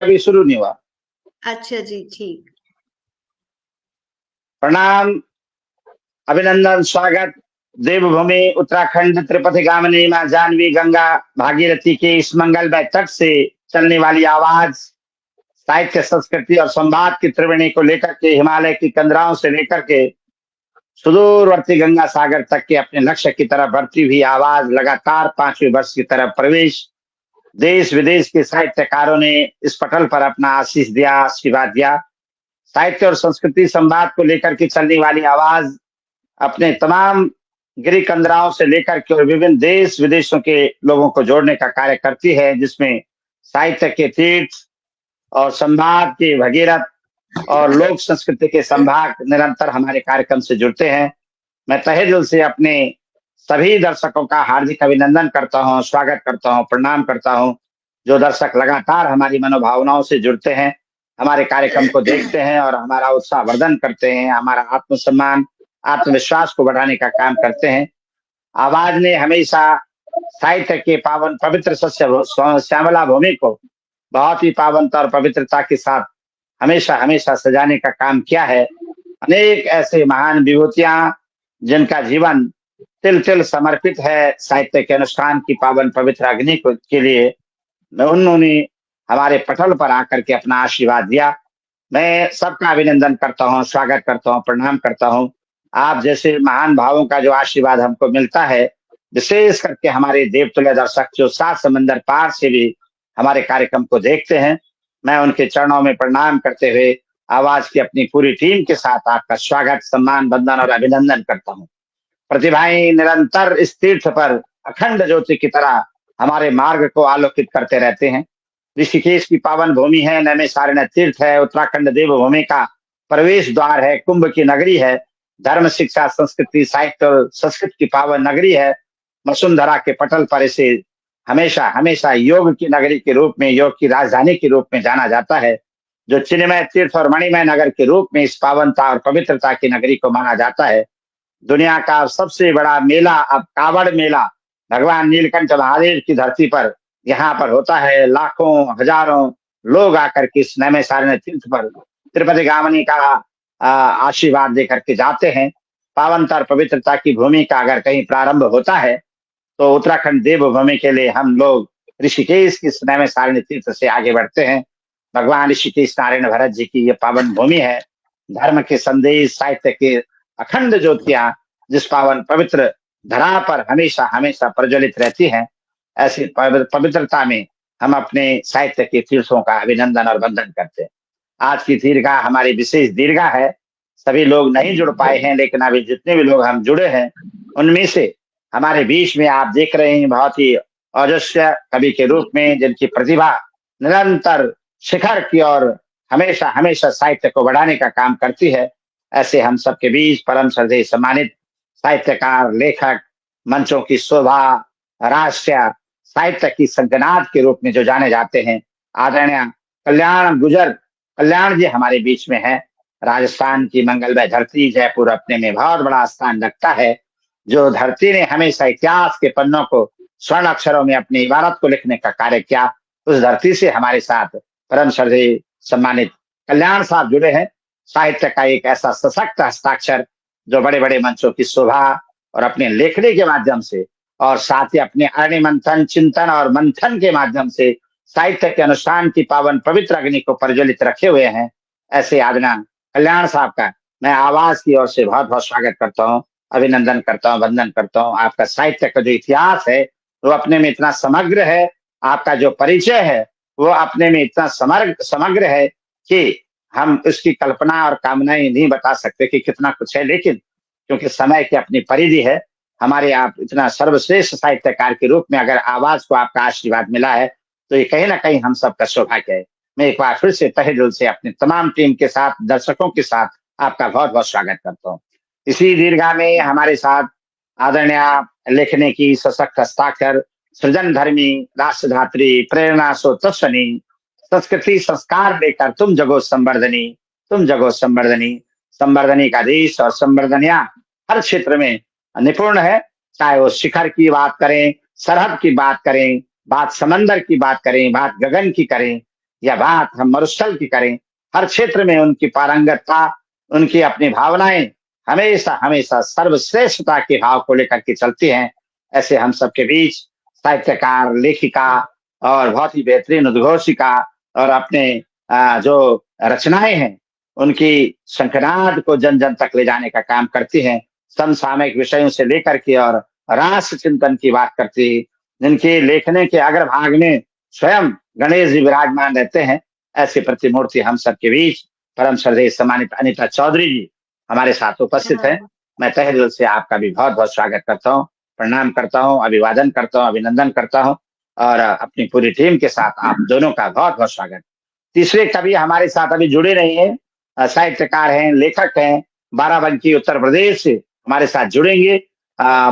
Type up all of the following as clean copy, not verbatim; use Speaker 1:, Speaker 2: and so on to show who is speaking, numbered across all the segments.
Speaker 1: अभी शुरू नहीं हुआ।
Speaker 2: अच्छा जी, ठीक।
Speaker 1: प्रणाम, अभिनंदन, स्वागत। देवभूमि उत्तराखंड त्रिपथि गामिनी मां जानवी गंगा भागीरथी के इस मंगलमय तट से चलने वाली आवाज साहित्य, संस्कृति और संवाद की त्रिवेणी को लेकर के हिमालय की कंदराओं से लेकर के सुदूरवर्ती गंगा सागर तक के अपने लक्ष्य की तरफ बढ़ती हुई आवाज लगातार 5वें वर्ष की तरफ प्रवेश। देश विदेश के साहित्यकारों ने इस पटल पर अपना आशीष दिया, आशीर्वाद दिया। साहित्य और संस्कृति संवाद को लेकर के चलने वाली आवाज अपने तमाम गिरी कंदराओं से लेकर के और विभिन्न देश विदेशों के लोगों को जोड़ने का कार्य करती है, जिसमें साहित्य के तीर्थ और संवाद के भगीरथ और लोक संस्कृति के संभाग निरंतर हमारे कार्यक्रम से जुड़ते हैं। मैं तहे दिल से अपने सभी दर्शकों का हार्दिक अभिनंदन करता हूं, स्वागत करता हूं, प्रणाम करता हूं। जो दर्शक लगातार हमारी मनोभावनाओं से जुड़ते हैं, हमारे कार्यक्रम को देखते हैं और हमारा उत्साह वर्धन करते हैं, हमारा आत्मसम्मान, आत्मविश्वास को बढ़ाने का काम करते हैं। आवाज ने हमेशा साहित्य के पावन पवित्र सस्य श्यामला भूमि को बहुत ही पावनता और पवित्रता के साथ हमेशा हमेशा सजाने का काम किया है। अनेक ऐसे महान विभूतियां जिनका जीवन तिल तिल समर्पित है साहित्य के अनुष्ठान की पावन पवित्र अग्नि के लिए, उन्होंने हमारे पटल पर आकर के अपना आशीर्वाद दिया। मैं सबका अभिनंदन करता हूँ, स्वागत करता हूँ, प्रणाम करता हूँ। आप जैसे महान भावों का जो आशीर्वाद हमको मिलता है, विशेष करके हमारे देवतुल्य दर्शक जो 7 समंदर पार से भी हमारे कार्यक्रम को देखते हैं, मैं उनके चरणों में प्रणाम करते हुए आवाज की अपनी पूरी टीम के साथ आपका स्वागत, सम्मान, वंदन और अभिनंदन करता हूँ। प्रतिभाएं निरंतर इस तीर्थ पर अखंड ज्योति की तरह हमारे मार्ग को आलोकित करते रहते हैं। ऋषिकेश की पावन भूमि है, नैमिषारण्य तीर्थ है, उत्तराखंड देवभूमि का प्रवेश द्वार है, कुंभ की नगरी है, धर्म, शिक्षा, संस्कृति, साहित्य और संस्कृत की पावन नगरी है। वसुंधरा के पटल पर इसे हमेशा हमेशा योग की नगरी के रूप में, योग की राजधानी के रूप में जाना जाता है। जो चिन्मय तीर्थ और मणिमय नगर के रूप में इस पावनता और पवित्रता की नगरी को माना जाता है। दुनिया का सबसे बड़ा मेला अब कावड़ मेला भगवान नीलकंठ महादेव की धरती पर यहाँ पर होता है। लाखों हजारों लोग आकर के इस नैमिषारण्य तीर्थ पर त्रिपति गामिनी का आशीर्वाद देकर के जाते हैं। पावनता और पवित्रता की भूमि का अगर कहीं प्रारंभ होता है तो उत्तराखंड देवभूमि के लिए हम लोग ऋषिकेश की नैमिषारण्य तीर्थ से आगे बढ़ते हैं। भगवान ऋषिकेश नारायण भरत जी की ये पावन भूमि है। धर्म के संदेश, साहित्य के अखंड ज्योतियां जिस पावन पवित्र धरा पर हमेशा हमेशा प्रज्वलित रहती हैं, ऐसी पवित्रता में हम अपने साहित्य के तीर्थों का अभिनंदन और वंदन करते हैं। आज की दीर्घा हमारी विशेष दीर्घा है। सभी लोग नहीं जुड़ पाए हैं, लेकिन अभी जितने भी लोग हम जुड़े हैं उनमें से हमारे बीच में आप देख रहे हैं बहुत ही ओजस्वी कवि के रूप में जिनकी प्रतिभा निरंतर शिखर की ओर हमेशा हमेशा साहित्य को बढ़ाने का काम करती है। ऐसे हम सबके बीच परम श्रद्धेय सम्मानित साहित्यकार, लेखक, मंचों की शोभा, राष्ट्रीय साहित्य की संगनाद के रूप में जो जाने जाते हैं, आदरणीय कल्याण गुजर कल्याण जी हमारे बीच में है। राजस्थान की मंगलमय धरती जयपुर अपने में बहुत बड़ा स्थान रखता है। जो धरती ने हमेशा इतिहास के पन्नों को स्वर्ण अक्षरों में अपनी इबारत को लिखने का कार्य किया, उस धरती से हमारे साथ परम श्रद्धेय सम्मानित कल्याण साहब जुड़े हैं। साहित्य का एक ऐसा सशक्त हस्ताक्षर जो बड़े बड़े मंचों की शोभा और अपने लेखनी के माध्यम से और साथ ही अपने अरण्य मंथन, चिंतन और मंथन के माध्यम से साहित्य के अनुष्ठान की पावन पवित्र अग्नि को प्रज्वलित रखे हुए हैं। ऐसे आदरणीय कल्याण साहब का मैं आवाज की ओर से बहुत बहुत स्वागत करता हूँ, अभिनंदन करता हूँ, वंदन करता हूँ। आपका साहित्य का जो इतिहास है वो अपने में इतना समग्र है, आपका जो परिचय है वो अपने में इतना समग्र है कि हम उसकी कल्पना और कामनाएं नहीं बता सकते कि कितना कुछ है, लेकिन क्योंकि समय की अपनी परिधि है, हमारे आप इतना सर्वश्रेष्ठ साहित्यकार के रूप में अगर आवाज को आपका आशीर्वाद मिला है तो ये कहीं ना कहीं हम सबका सौभाग्य है। मैं एक बार फिर से तहे दिल से अपनी तमाम टीम के साथ, दर्शकों के साथ आपका बहुत बहुत स्वागत करता हूँ। इसी दीर्घा में हमारे साथ आदरणीय लेखने की सशक्त हस्ताक्षर, सृजन धर्मी, राष्ट्रधात्री, प्रेरणा सो तस्वनी, संस्कृति संस्कार लेकर तुम जगो संवर्धनी, तुम जगो संवर्धनी। संवर्धनी का देश और संवर्धनिया हर क्षेत्र में निपुण है, चाहे वो शिखर की बात करें, सरहद की बात करें, बात समंदर की बात करें, बात गगन की करें, यह बात हम मरुस्थल की करें, हर क्षेत्र में उनकी पारंगतता, उनकी अपनी भावनाएं हमेशा हमेशा सर्वश्रेष्ठता के भाव को लेकर के चलती हैं। ऐसे हम सबके बीच साहित्यकार, लेखिका और बहुत ही बेहतरीन उद्घोषिका और अपने जो रचनाएं हैं उनकी शंखनाद को जन जन तक ले जाने का काम करती हैं। समसामयिक विषयों से लेकर के और राष्ट्र चिंतन की बात करती है, जिनके लेखने के अग्रभाग में स्वयं गणेश जी विराजमान रहते हैं। ऐसी प्रतिमूर्ति हम सबके बीच परम श्रद्धेय सम्मानित अनीता चौधरी जी हमारे साथ उपस्थित है।
Speaker 2: हाँ,
Speaker 1: मैं तहे दिल से आपका भी बहुत बहुत स्वागत करता हूँ, प्रणाम करता हूँ, अभिवादन करता हूँ, अभिनंदन करता हूँ और अपनी पूरी टीम के साथ आप दोनों का बहुत बहुत स्वागत। तीसरे कवि हमारे साथ अभी जुड़े नहीं है, साहित्यकार हैं, लेखक हैं, बाराबंकी उत्तर प्रदेश से हमारे साथ जुड़ेंगे।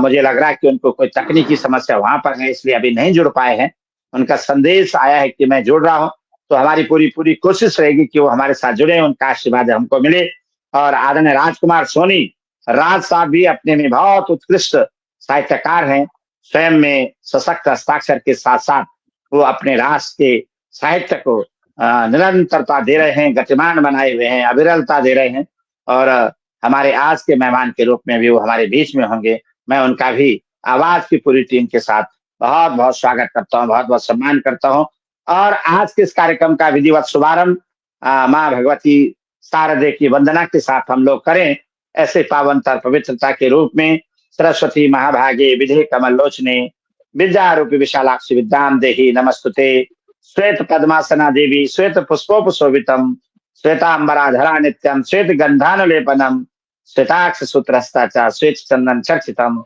Speaker 1: मुझे लग रहा है कि उनको कोई तकनीकी समस्या वहां पर है, इसलिए अभी नहीं जुड़ पाए हैं। उनका संदेश आया है कि मैं जुड़ रहा हूं, तो हमारी पूरी पूरी कोशिश रहेगी कि वो हमारे साथ जुड़े, उनका आशीर्वाद हमको मिले। और आदरणीय राजकुमार सोनी राज साहब भी अपने में बहुत उत्कृष्ट साहित्यकार हैं, स्वयं में सशक्त हस्ताक्षर के साथ साथ वो अपने राष्ट्र के साहित्य को निरंतरता दे रहे हैं, गतिमान बनाए हुए हैं, अविरलता दे रहे हैं और हमारे आज के मेहमान के रूप में भी वो हमारे बीच में होंगे। मैं उनका भी आवाज की पूरी टीम के साथ बहुत बहुत स्वागत करता हूँ, बहुत बहुत सम्मान करता हूँ। और आज के इस कार्यक्रम का विधिवत शुभारंभ माँ भगवती शारदे की वंदना के साथ हम लोग करें। ऐसे पावनतर पवित्रता के रूप में सरस्वती महाभागे विधे कमल लोचने विद्या रूपी विशालाक्षी विद्याम देहि नमस्तुते। श्वेत पद्मासना देवी श्वेत पुष्पोपशोभितम श्वेतांबराधरा नित्यम श्वेत गंधानुलेपनम श्वेताक्ष सूत्रस्ता च श्वेत चंदन चर्चितम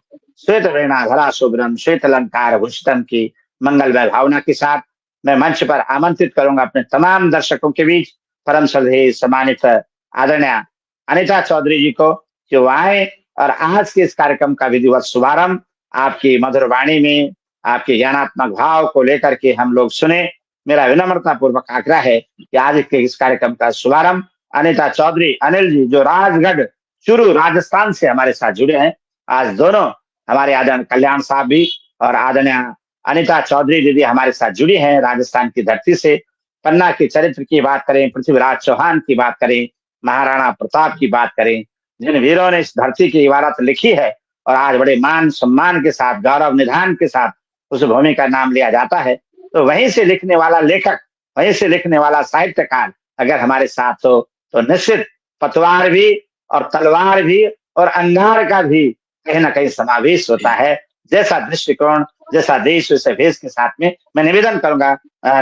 Speaker 1: श्वेत वेणाधरा शुभ्रम श्वेत अलंकार भूषितम की मंगलमय भावना के साथ मैं मंच पर आमंत्रित करूंगा अपने तमाम दर्शकों के बीच परम श्रद्धेय सम्मानित आदरणीय अनीता चौधरी जी को कि वो आए और आज के इस कार्यक्रम का विधिवत शुभारंभ आपकी मधुर वाणी में आपके ज्ञानात्मक भाव को लेकर के हम लोग सुने। मेरा विनम्रता पूर्वक आग्रह है कि आज के इस कार्यक्रम का शुभारंभ अनीता चौधरी अनिल जी जो राजगढ़ चूरू राजस्थान से हमारे साथ जुड़े हैं। आज दोनों हमारे आदरणीय कल्याण साहब भी और आदरणीय अनीता चौधरी दीदी हमारे साथ जुड़ी हैं राजस्थान की धरती से। पन्ना के चरित्र की बात करें, पृथ्वीराज चौहान की बात करें, महाराणा प्रताप की बात करें, जिन वीरों ने इस धरती की इबारत लिखी है और आज बड़े मान सम्मान के साथ गौरव निधान के साथ उस भूमि का नाम लिया जाता है, तो वहीं से लिखने वाला लेखक, वहीं से लिखने वाला साहित्यकार अगर हमारे साथ हो तो निश्चित पतवार भी और तलवार भी और अंगार का भी कहीं ना कहीं समावेश होता है। जैसा दृष्टिकोण, जैसा देश, वैसे भेष के साथ में मैं निवेदन करूंगा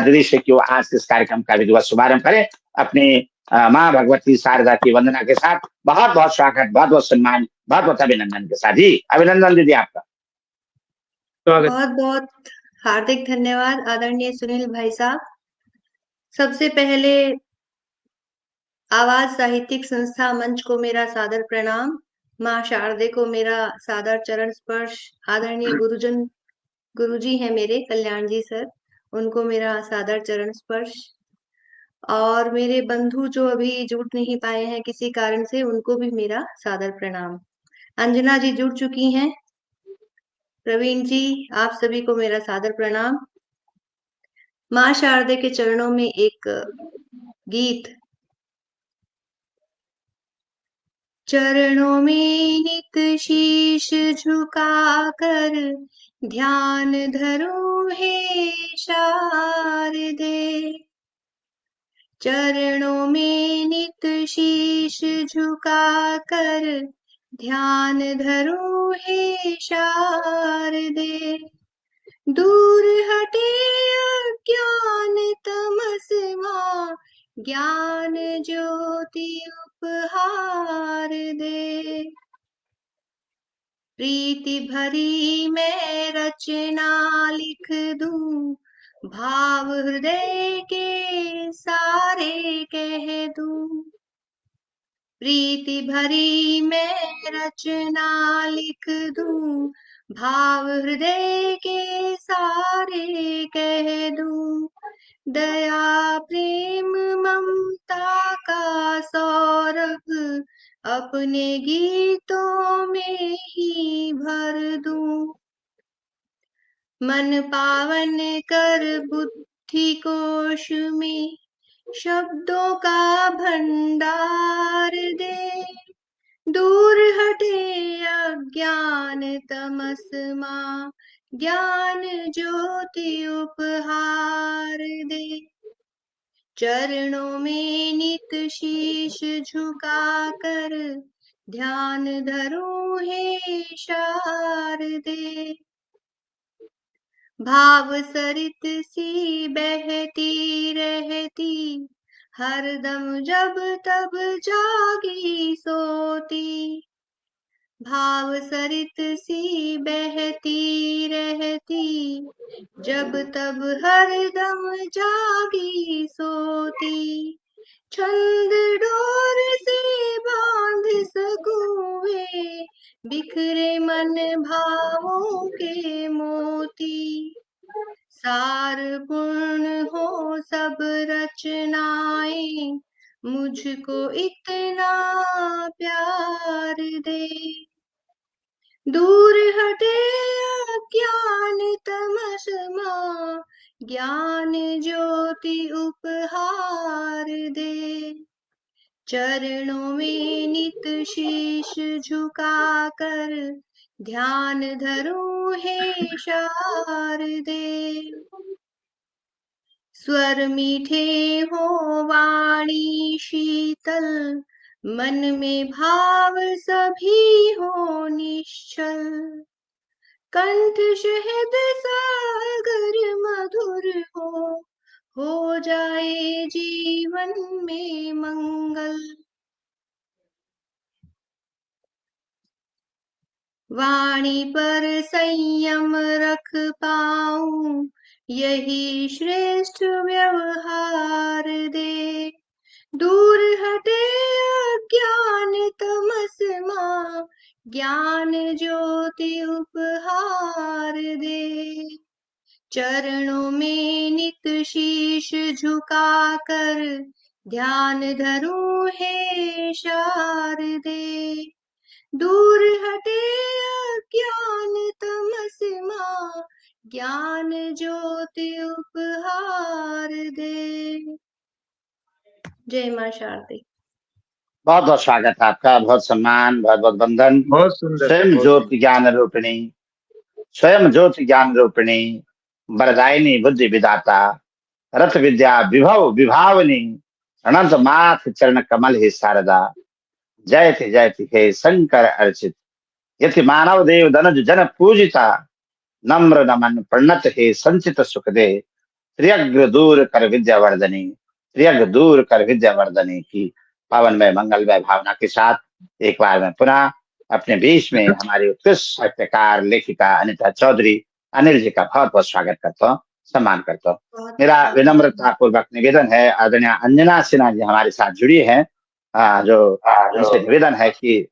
Speaker 1: दीदी से कि वो आज इस कार्यक्रम का विधिवत शुभारंभ करें अपनी माँ भगवती शारदा की वंदना के साथ। बहुत बहुत स्वागत, बहुत बहुत सम्मान, बहुत बहुत अभिनंदन के साथ। जी अभिनंदन दीदी आपका।
Speaker 2: बहुत बहुत हार्दिक धन्यवाद आदरणीय सुनील भाई साहब। सबसे पहले आवाज साहित्यिक संस्था मंच को मेरा सादर प्रणाम। माँ शारदे को मेरा सादर चरण स्पर्श। आदरणीय गुरुजी हैं मेरे कल्याण जी सर, उनको मेरा सादर चरण स्पर्श। और मेरे बंधु जो अभी जुड़ नहीं पाए हैं किसी कारण से, उनको भी मेरा सादर प्रणाम। अंजना जी जुड़ चुकी हैं, प्रवीण जी, आप सभी को मेरा सादर प्रणाम। माँ शारदे के चरणों में एक गीत। चरणों में नित शीश झुका कर ध्यान धरो हे शारदे। चरणों में नित शीश झुका कर ध्यान धरो हे शारदे। दूर हटे अज्ञान तमस्मा, ज्ञान ज्योति उपहार दे। प्रीति भरी मैं रचना लिख दूं, भाव हृदय के सारे कह दूं। प्रीति भरी मैं रचना लिख दूं, भाव हृदय के सारे कह दूं। दया प्रेम ममता का सौरभ अपने गीतों में ही भर दूं। मन पावन कर बुद्धि कोश में शब्दों का भंडार दे, दूर हटे अज्ञान तमस्मा, ज्ञान ज्योति उपहार दे। चरणों में नित शीश झुका कर, ध्यान धरूं हे शारदे। भाव सरित सी बहती रहती, हरदम जब तब जागी सोती। भाव सरित सी बहती रहती, जब तब हरदम जागी सोती। छंद डोर से बांध सकूं वे, बिखरे मन भावों के मोती। सार पूर्ण हो सब रचनाएं, मुझको इतना प्यार दे। दूर हटे अज्ञान तमस्मा, ज्ञान ज्योति उपहार दे। चरणों में नित शीश झुका कर, ध्यान धरूं हे शारदे। स्वर मीठे हो वाणी शीतल, मन में भाव सभी हो निश्चल। कंठ शहद सागर मधुर हो जाए जीवन में मंगल। वाणी पर संयम रख पाऊं, यही श्रेष्ठ व्यवहार दे। दूर हटे अज्ञान तमस्मा, ज्ञान ज्योति उपहार दे। चरणों में नित शीश झुका कर, ध्यान धरूं हे शारदे। दूर हटे अज्ञान तमस्मा, ज्ञान ज्योति उपहार दे। जय मां शारदे।
Speaker 1: बहुत बहुत स्वागत है आपका, बहुत सम्मान, बहुत बहुत वंदन।
Speaker 3: बहुत सुंदर।
Speaker 1: स्वयं ज्योति ज्ञान रूपिणी, स्वयं ज्योति ज्ञान रूपिणी, वरदायिनी बुद्धि विदाता, रथ विद्या विभव विभावनी, अनंत माथ चरण कमल हे शारदा। जयति जयति हे शंकर अर्चित, यति मानव देव दनुज जन पूजिता। नम्र नमन प्रणत हे संचित सुख दे, त्रियग्र दूर कर विद्या वर्धनी, त्रियग्र दूर कर विद्या वर्धनी की पावनमय मंगलमय भावना के साथ एक बार मैं पुनः अपने बीच में हमारी उत्कृष्ट साहित्यकार लेखिका अनिता चौधरी अनिल जी का बहुत बहुत स्वागत करता हूँ, सम्मान करता हूँ। मेरा विनम्रता पूर्वक निवेदन है, आदरणीय अंजना सिन्हा जी हमारे साथ जुड़ी है, जो उनसे निवेदन है कि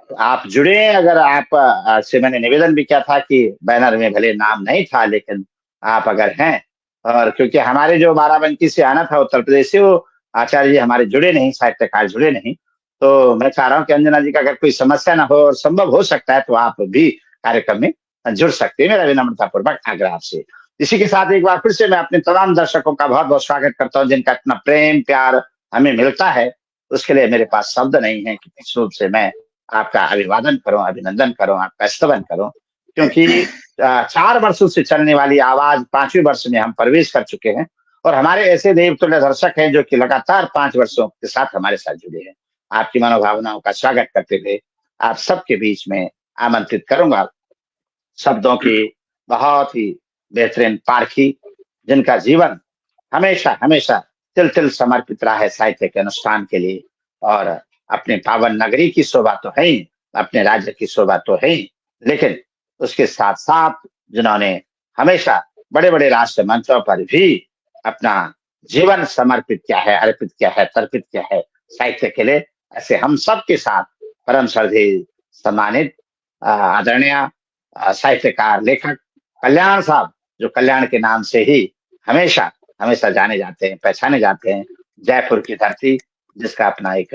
Speaker 1: आप जुड़े। अगर आप से मैंने निवेदन भी किया था कि बैनर में भले नाम नहीं था, लेकिन आप अगर हैं, और क्योंकि हमारे जो बाराबंकी से आना था उत्तर प्रदेश से, वो आचार्य जी हमारे जुड़े नहीं, साहित्यकार जुड़े नहीं, तो मैं चाह रहा हूँ कि अंजना जी का अगर कोई समस्या ना हो और संभव हो सकता है तो आप भी कार्यक्रम में जुड़ सकते हैं, मेरा विनम्रता पूर्वक आग्रह आपसे। इसी के साथ एक बार फिर से मैं अपने तमाम दर्शकों का बहुत बहुत स्वागत करता हूँ, जिनका इतना प्रेम प्यार हमें मिलता है, उसके लिए मेरे पास शब्द नहीं है कि किस रूप से मैं आपका अभिवादन करूं, अभिनंदन करूं, आपका स्तवन करूं, क्योंकि 4 वर्षों से चलने वाली आवाज 5वें वर्ष में हम प्रवेश कर चुके हैं, और हमारे ऐसे देवतुल्य दर्शक हैं जो कि लगातार 5 वर्षों के साथ हमारे साथ जुड़े हैं। आपकी मनोभावनाओं का स्वागत करते हुए आप सबके बीच में आमंत्रित करूंगा शब्दों की बहुत ही बेहतरीन पारखी, जिनका जीवन हमेशा हमेशा तिल तिल समर्पित रहा है साहित्य के अनुष्ठान के लिए, और अपने पावन नगरी की शोभा तो है ही, अपने राज्य की शोभा तो है ही, लेकिन उसके साथ साथ जिन्होंने हमेशा बड़े बड़े राष्ट्र मंचों पर भी अपना जीवन समर्पित किया है, अर्पित किया है, तर्पित किया है साहित्य के लिए, ऐसे हम सब के साथ परम श्रद्धेय सम्मानित आदरणीय साहित्यकार लेखक कल्याण साहब, जो कल्याण के नाम से ही हमेशा हमेशा जाने जाते हैं, पहचाने जाते हैं। जयपुर की धरती, जिसका अपना एक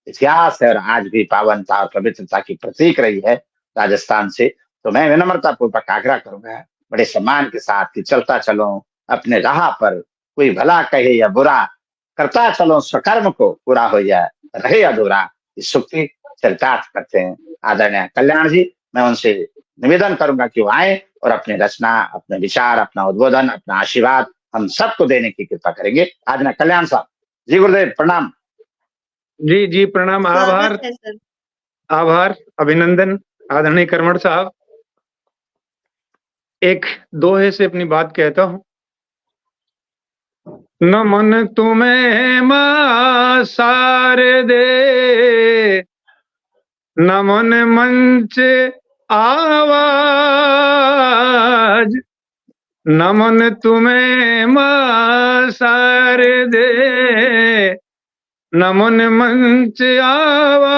Speaker 1: इतिहास है और आज भी पावनता और पवित्रता की प्रतीक रही है राजस्थान से, तो मैं विनम्रता पूर्वक आग्रह करूंगा बड़े सम्मान के साथ कि चलता चलो अपने राह पर, कोई भला कहे या बुरा, करता चलो स्वकर्म को, पूरा हो जाए रहे अधूरा। इस सूक्ति चरितार्थ करते हैं आदरणीय कल्याण जी। मैं उनसे निवेदन करूंगा कि वो आए और अपनी रचना, अपने विचार, अपना उद्बोधन, अपना आशीर्वाद हम सबको देने की कृपा करेंगे। आदरणीय कल्याण साहब जी, गुरुदेव प्रणाम।
Speaker 3: जी जी प्रणाम, आभार
Speaker 2: स्वागत है सर।
Speaker 3: आभार, अभिनंदन आदरणीय कर्मठ साहब। एक दोहे से अपनी बात कहता हूं। नमन तुम्हें मां शारदे, नमन मंच आवाज, नमन तुम्हें मां शारदे, नमन मंच आवाज,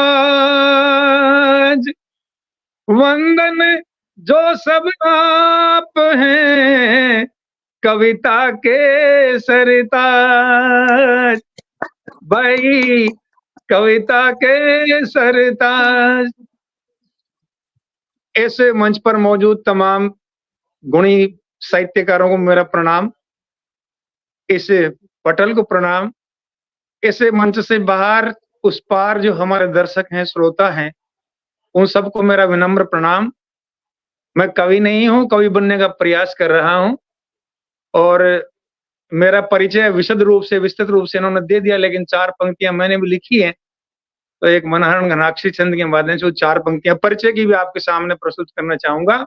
Speaker 3: वंदन जो सब आप हैं, कविता के सरताज, भाई कविता के सरताज। ऐसे मंच पर मौजूद तमाम गुणी साहित्यकारों को मेरा प्रणाम, इस पटल को प्रणाम। ऐसे मंच से बाहर उस पार जो हमारे दर्शक हैं, श्रोता हैं, उन सबको मेरा विनम्र प्रणाम। मैं कवि नहीं हूं, कवि बनने का प्रयास कर रहा हूं और मेरा परिचय विशद रूप से, विस्तृत रूप से इन्होंने दे दिया, लेकिन 4 पंक्तियां मैंने भी लिखी हैं। तो एक मनहरण घनाक्षी छंद के माध्यम से 4 पंक्तियां परिचय की भी आपके सामने प्रस्तुत करना चाहूंगा।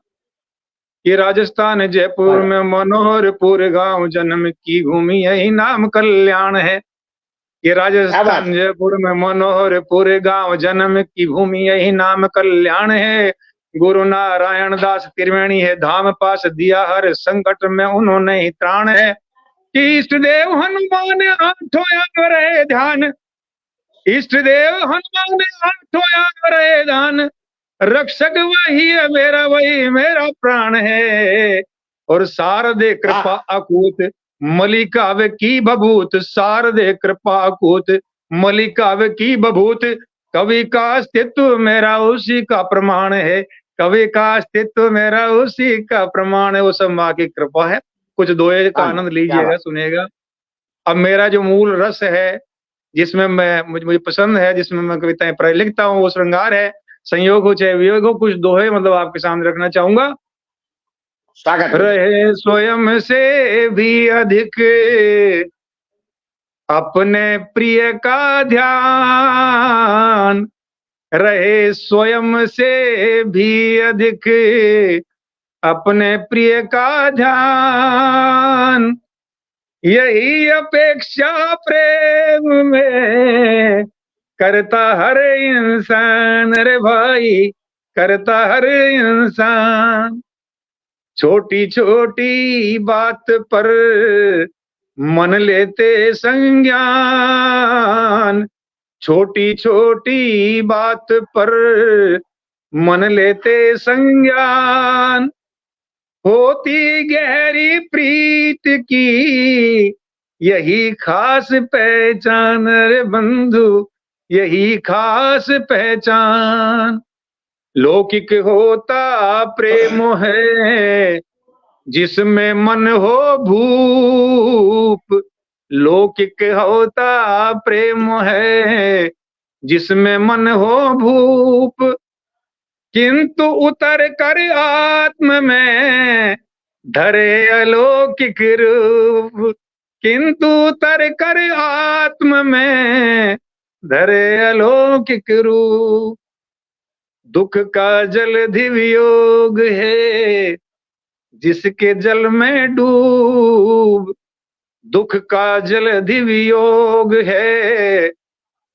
Speaker 3: कि राजस्थान जयपुर में मनोहरपुर गांव, जन्म की भूमि यही नाम कल्याण है। ये राजस्थान जयपुर में मनोहरपुर गांव, जन्म की भूमि यही नाम कल्याण है। गुरु नारायण दास त्रिवेणी है धाम, पास दिया हर संकट में उन्होंने ही त्राण है। कि इष्ट देव हनुमान आठों याद रहे ध्यान, इष्ट देव हनुमान आठों याद रहे ध्यान, रक्षक वही है मेरा, वही मेरा प्राण है। और शारदे कृपा अकूत, मलिकावे की बभूत, शारदे कृपा अकूत, मलिकावे की बभूत। कवि का अस्तित्व मेरा उसी का प्रमाण है, कवि का अस्तित्व मेरा उसी का प्रमाण है। वो सब माँ की कृपा है। कुछ दोहे का आनंद लीजिएगा, सुनिएगा। अब मेरा जो मूल रस है, जिसमें मुझे पसंद है, जिसमें मैं कविताएं प्राय लिखता हूँ, वो श्रृंगार है। संयोग हो चाहे वियोग हो, कुछ दोहे मतलब आपके सामने रखना चाहूंगा।
Speaker 1: स्वागत
Speaker 3: रहे स्वयं से भी अधिक अपने प्रिय का ध्यान, रहे स्वयं से भी अधिक अपने प्रिय का ध्यान। यही अपेक्षा प्रेम में करता हर इंसान, रे भाई करता हर इंसान। छोटी छोटी बात पर मन लेते संज्ञान, छोटी छोटी बात पर मन लेते संज्ञान। होती गहरी प्रीत की यही खास पहचान, रे बंधु यही खास पहचान। लौकिक होता प्रेम है जिसमें मन हो भूप, लौकिक होता प्रेम है जिसमें मन हो भूप। किंतु उतर कर आत्म में धरे अलौकिक रूप, किंतु उतर कर आत्म में धरे अलौकिक रूप। दुख का जलधि वियोग है जिसके जल में डूब, दुख का जलधि वियोग है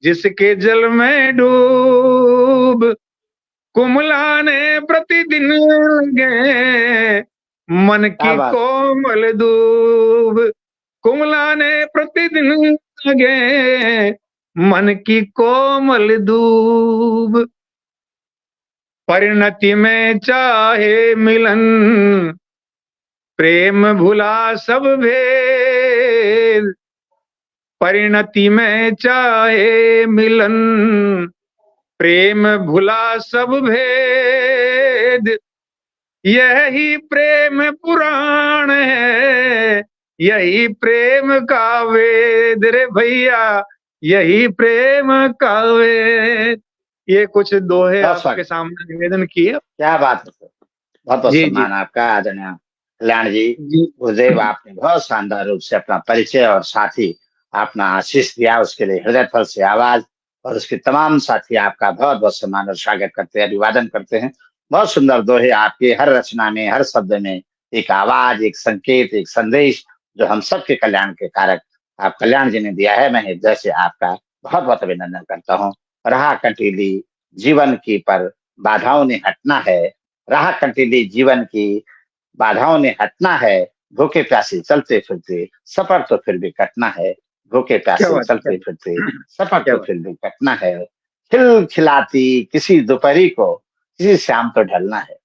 Speaker 3: जिसके जल में डूब। कुमलाने प्रतिदिन गे मन की कोमल दूब, कुमलाने प्रतिदिन गे मन की कोमल दूब। परिणति में चाहे मिलन प्रेम भुला सब भेद, परिणति में चाहे मिलन प्रेम भुला सब भेद। यही प्रेम पुराण है यही प्रेम का वेद रे भैया, यही प्रेम का वेद। ये कुछ दोहे
Speaker 1: बहुत
Speaker 3: आपके
Speaker 1: स्वागत,
Speaker 3: सामने निवेदन किए।
Speaker 1: क्या बात है सर। बहुत बहुत
Speaker 3: जी जी
Speaker 1: सम्मान आपका आदरणीय कल्याण जी।
Speaker 3: जी।
Speaker 1: गुरुदेव, आपने बहुत शानदार रूप से अपना परिचय और साथ ही अपना आशीष दिया, उसके लिए हृदय फल से आवाज, और उसके तमाम साथी आपका बहुत बहुत सम्मान और स्वागत करते हैं, अभिवादन करते हैं। बहुत सुंदर दोहे आपके, हर रचना में, हर शब्द में एक आवाज, एक संकेत, एक संदेश, जो हम सबके कल्याण के कारक आप कल्याण जी ने दिया है। मैं हृदय से आपका बहुत बहुत अभिनंदन करता हूँ। राह कंटीली जीवन की, पर बाधाओं ने हटना है। राह कंटीली जीवन की, बाधाओं ने हटना है। भूखे प्यासे चलते फिरते सफर तो फिर भी कटना है। भूखे
Speaker 3: क्या
Speaker 1: प्यासे
Speaker 3: बात है,
Speaker 1: चलते फिरते सफर
Speaker 3: क्या
Speaker 1: तो
Speaker 3: बात।
Speaker 1: फिर भी कटना है। खिल खिलाती किसी दोपहरी को, किसी शाम तो ढलना है।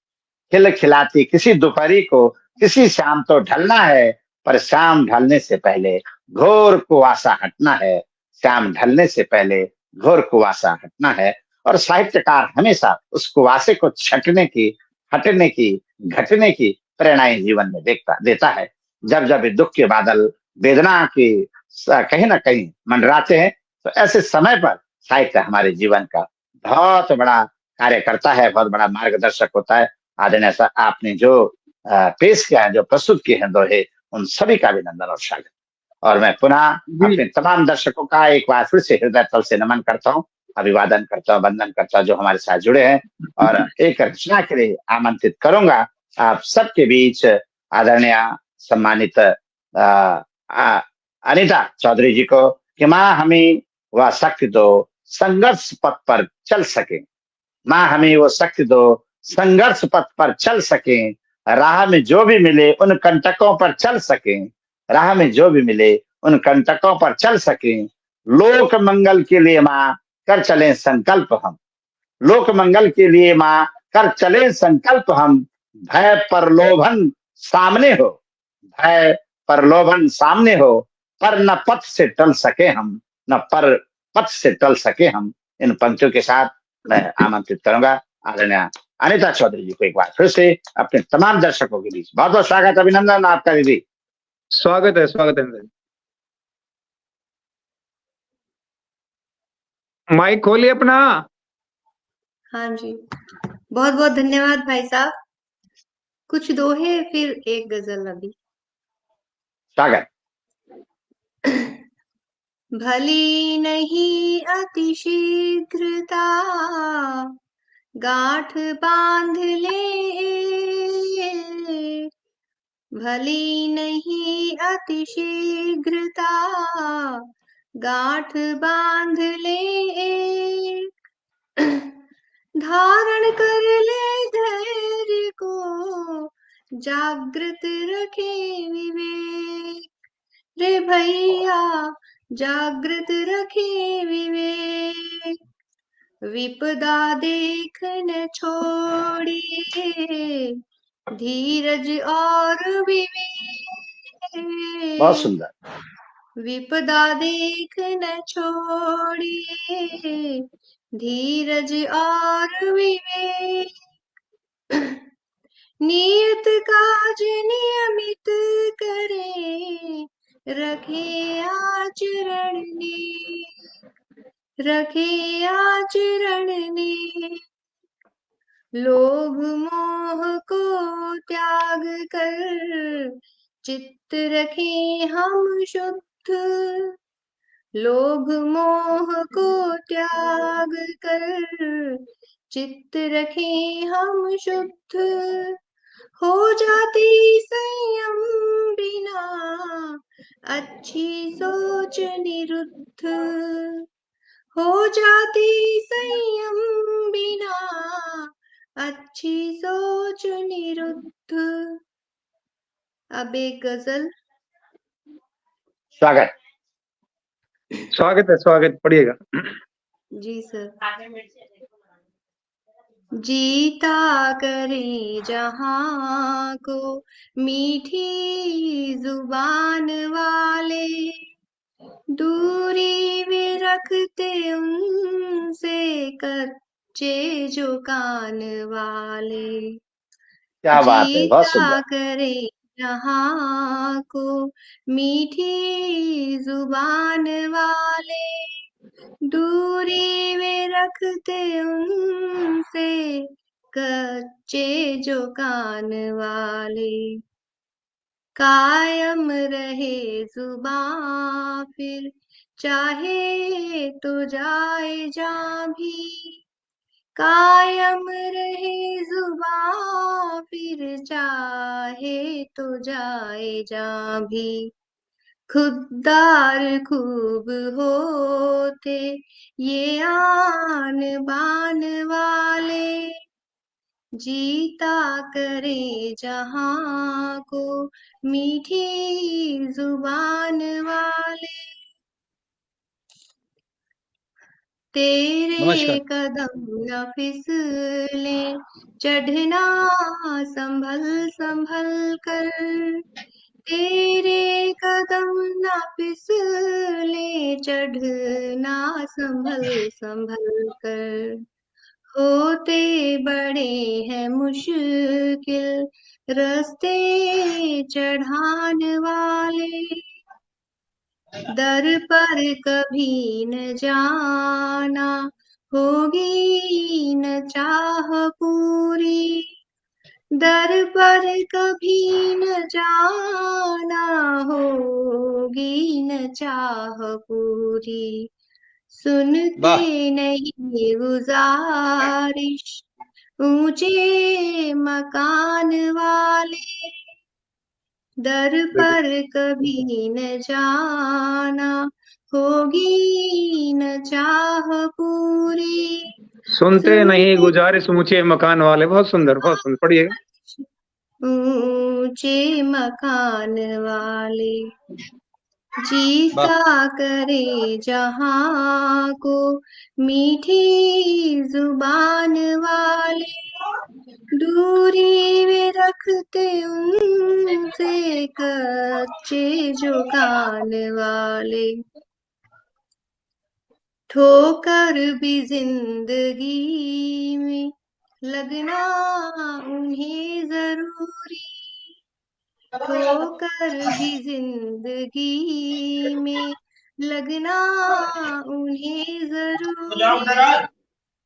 Speaker 1: खिल खिलाती किसी दोपहरी को, किसी शाम तो ढलना है। पर शाम ढलने से पहले घोर कुआसा हटना है। शाम ढलने से पहले घोर कुआसा हटना है। और साहित्यकार हमेशा उस कुआसे को छटने की, हटने की, घटने की प्रेरणाएं जीवन में देखता देता है। जब जब ये दुख के बादल, वेदना की कहीं ना कहीं मंडराते हैं, तो ऐसे समय पर साहित्य हमारे जीवन का बहुत बड़ा कार्य करता है, बहुत बड़ा मार्गदर्शक होता है। आदरणीय सर, आपने जो पेश किया है, जो प्रस्तुत किए हैं दोहे, उन सभी का अभिनंदन और स्वागत। और मैं पुनः
Speaker 3: जी
Speaker 1: अपने तमाम दर्शकों का एक बार फिर से हृदय तल से नमन करता हूँ, अभिवादन करता हूँ, वंदन करता हूँ, जो हमारे साथ जुड़े हैं। और एक रचना के लिए आमंत्रित करूंगा आप सबके बीच आदरणीय सम्मानित अनिता चौधरी जी को, कि माँ हमें वह शक्ति दो, संघर्ष पथ पर चल सके। माँ हमें वो शक्ति दो, संघर्ष पथ पर चल सके। राह में जो भी मिले उन कंटकों पर चल सके। राह में जो भी मिले उन कंटकों पर चल सके। लोक मंगल के लिए माँ कर चले संकल्प हम। लोक मंगल के लिए माँ कर चले संकल्प हम। भय प्रलोभन सामने हो, भय प्रलोभन सामने हो, पर न पथ से टल सके हम, न पर पथ से टल सके हम। इन पंक्तियों के साथ मैं आमंत्रित करूंगा आदरणीय अनिता चौधरी जी को एक बार फिर से अपने तमाम दर्शकों के बीच। बहुत बहुत स्वागत, अभिनंदन आपका दीदी।
Speaker 3: स्वागत है, स्वागत है। माइक खोलिए अपना।
Speaker 2: हाँ जी, बहुत बहुत धन्यवाद भाई साहब। कुछ दोहे फिर एक गजल अभी।
Speaker 1: स्वागत।
Speaker 2: भली नहीं अति शीघ्रता, गांठ बांध ले। भली नहीं अति शीघ्रता, गांठ बांध ले। धारण कर ले धैर्य को, जागृत रखे विवेक। रे भैया जागृत रखे विवेक। विपदा देख न छोड़िए, धीरज और
Speaker 1: बहुत
Speaker 2: विवेक।
Speaker 1: सुंदर।
Speaker 2: विपदा देख न छोड़िए, धीरज और विवेक। नियत काज नियमित करे, रखे आचरण ने। रखे आचरण ने। लोभ मोह को त्याग कर, चित्त रखे हम शुद्ध। लोभ मोह को त्याग कर, चित्त रखे हम शुद्ध। हो जाती संयम बिना, अच्छी सोच निरुद्ध। हो जाती संयम बिना, अच्छी सोच निरुद्ध। अब एक गजल।
Speaker 1: स्वागत।
Speaker 3: स्वागत है, स्वागत, पढ़िएगा।
Speaker 2: जी सर। जीता करे जहां को मीठी जुबान वाले, दूरी भी रखते उनसे कच्चे जो कान वाले।
Speaker 1: क्या बात है, बहुत
Speaker 2: जीता
Speaker 1: सुंदर।
Speaker 2: करे जहाँ को मीठी जुबान वाले, दूरी में रखते उनसे कच्चे जो कान वाले। कायम रहे जुबां फिर चाहे तो जाए जहाँ भी, कायम रहे जुबां फिर चाहे तो जाए जहाँ भी। खुददार खूब होते ये आन बान वाले, जीता करे जहाँ को मीठी जुबान वाले। तेरे
Speaker 4: नमस्कार।
Speaker 2: कदम न फिसले चढ़ना संभल संभल कर, तेरे कदम न फिसले चढ़ना संभल संभल कर। होते बड़े हैं मुश्किल रास्ते चढ़ान वाले, दर पर कभी न जाना होगी न चाह पूरी, दर पर कभी न जाना होगी न चाह पूरी। सुनते
Speaker 4: वाह।
Speaker 2: नहीं गुजारिश ऊंचे मकान वाले, दर पर कभी न जाना होगी न चाह पूरी।
Speaker 3: सुनते नहीं गुजारिश ऊंचे मकान वाले। बहुत सुंदर, बहुत सुंदर। पढ़िएगा।
Speaker 2: ऊंचे मकान वाले, जीता करे जहाँ को मीठी जुबान वाले, दूरी में रखते उनसे कच्चे जो कान वाले। ठोकर भी जिंदगी में लगना उन्हें जरूरी, ठोकर भी जिंदगी में लगना उन्हें जरूरी।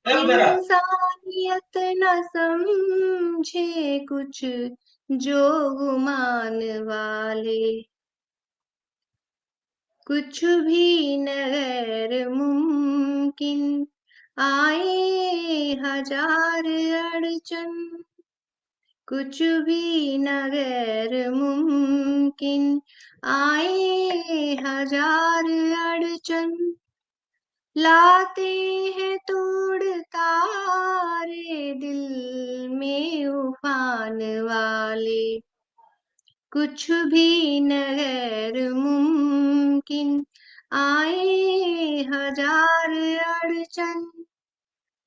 Speaker 2: इंसानियत न समझे कुछ जो गुमान वाले, कुछ भी न गैर मुमकिन आए हजार अड़चन, कुछ भी न गैर मुमकिन आए हजार अड़चन। लाते हैं तोड़ तारे दिल में उफान वाले, कुछ भी न गैर मुमकिन आए हजार अड़चन।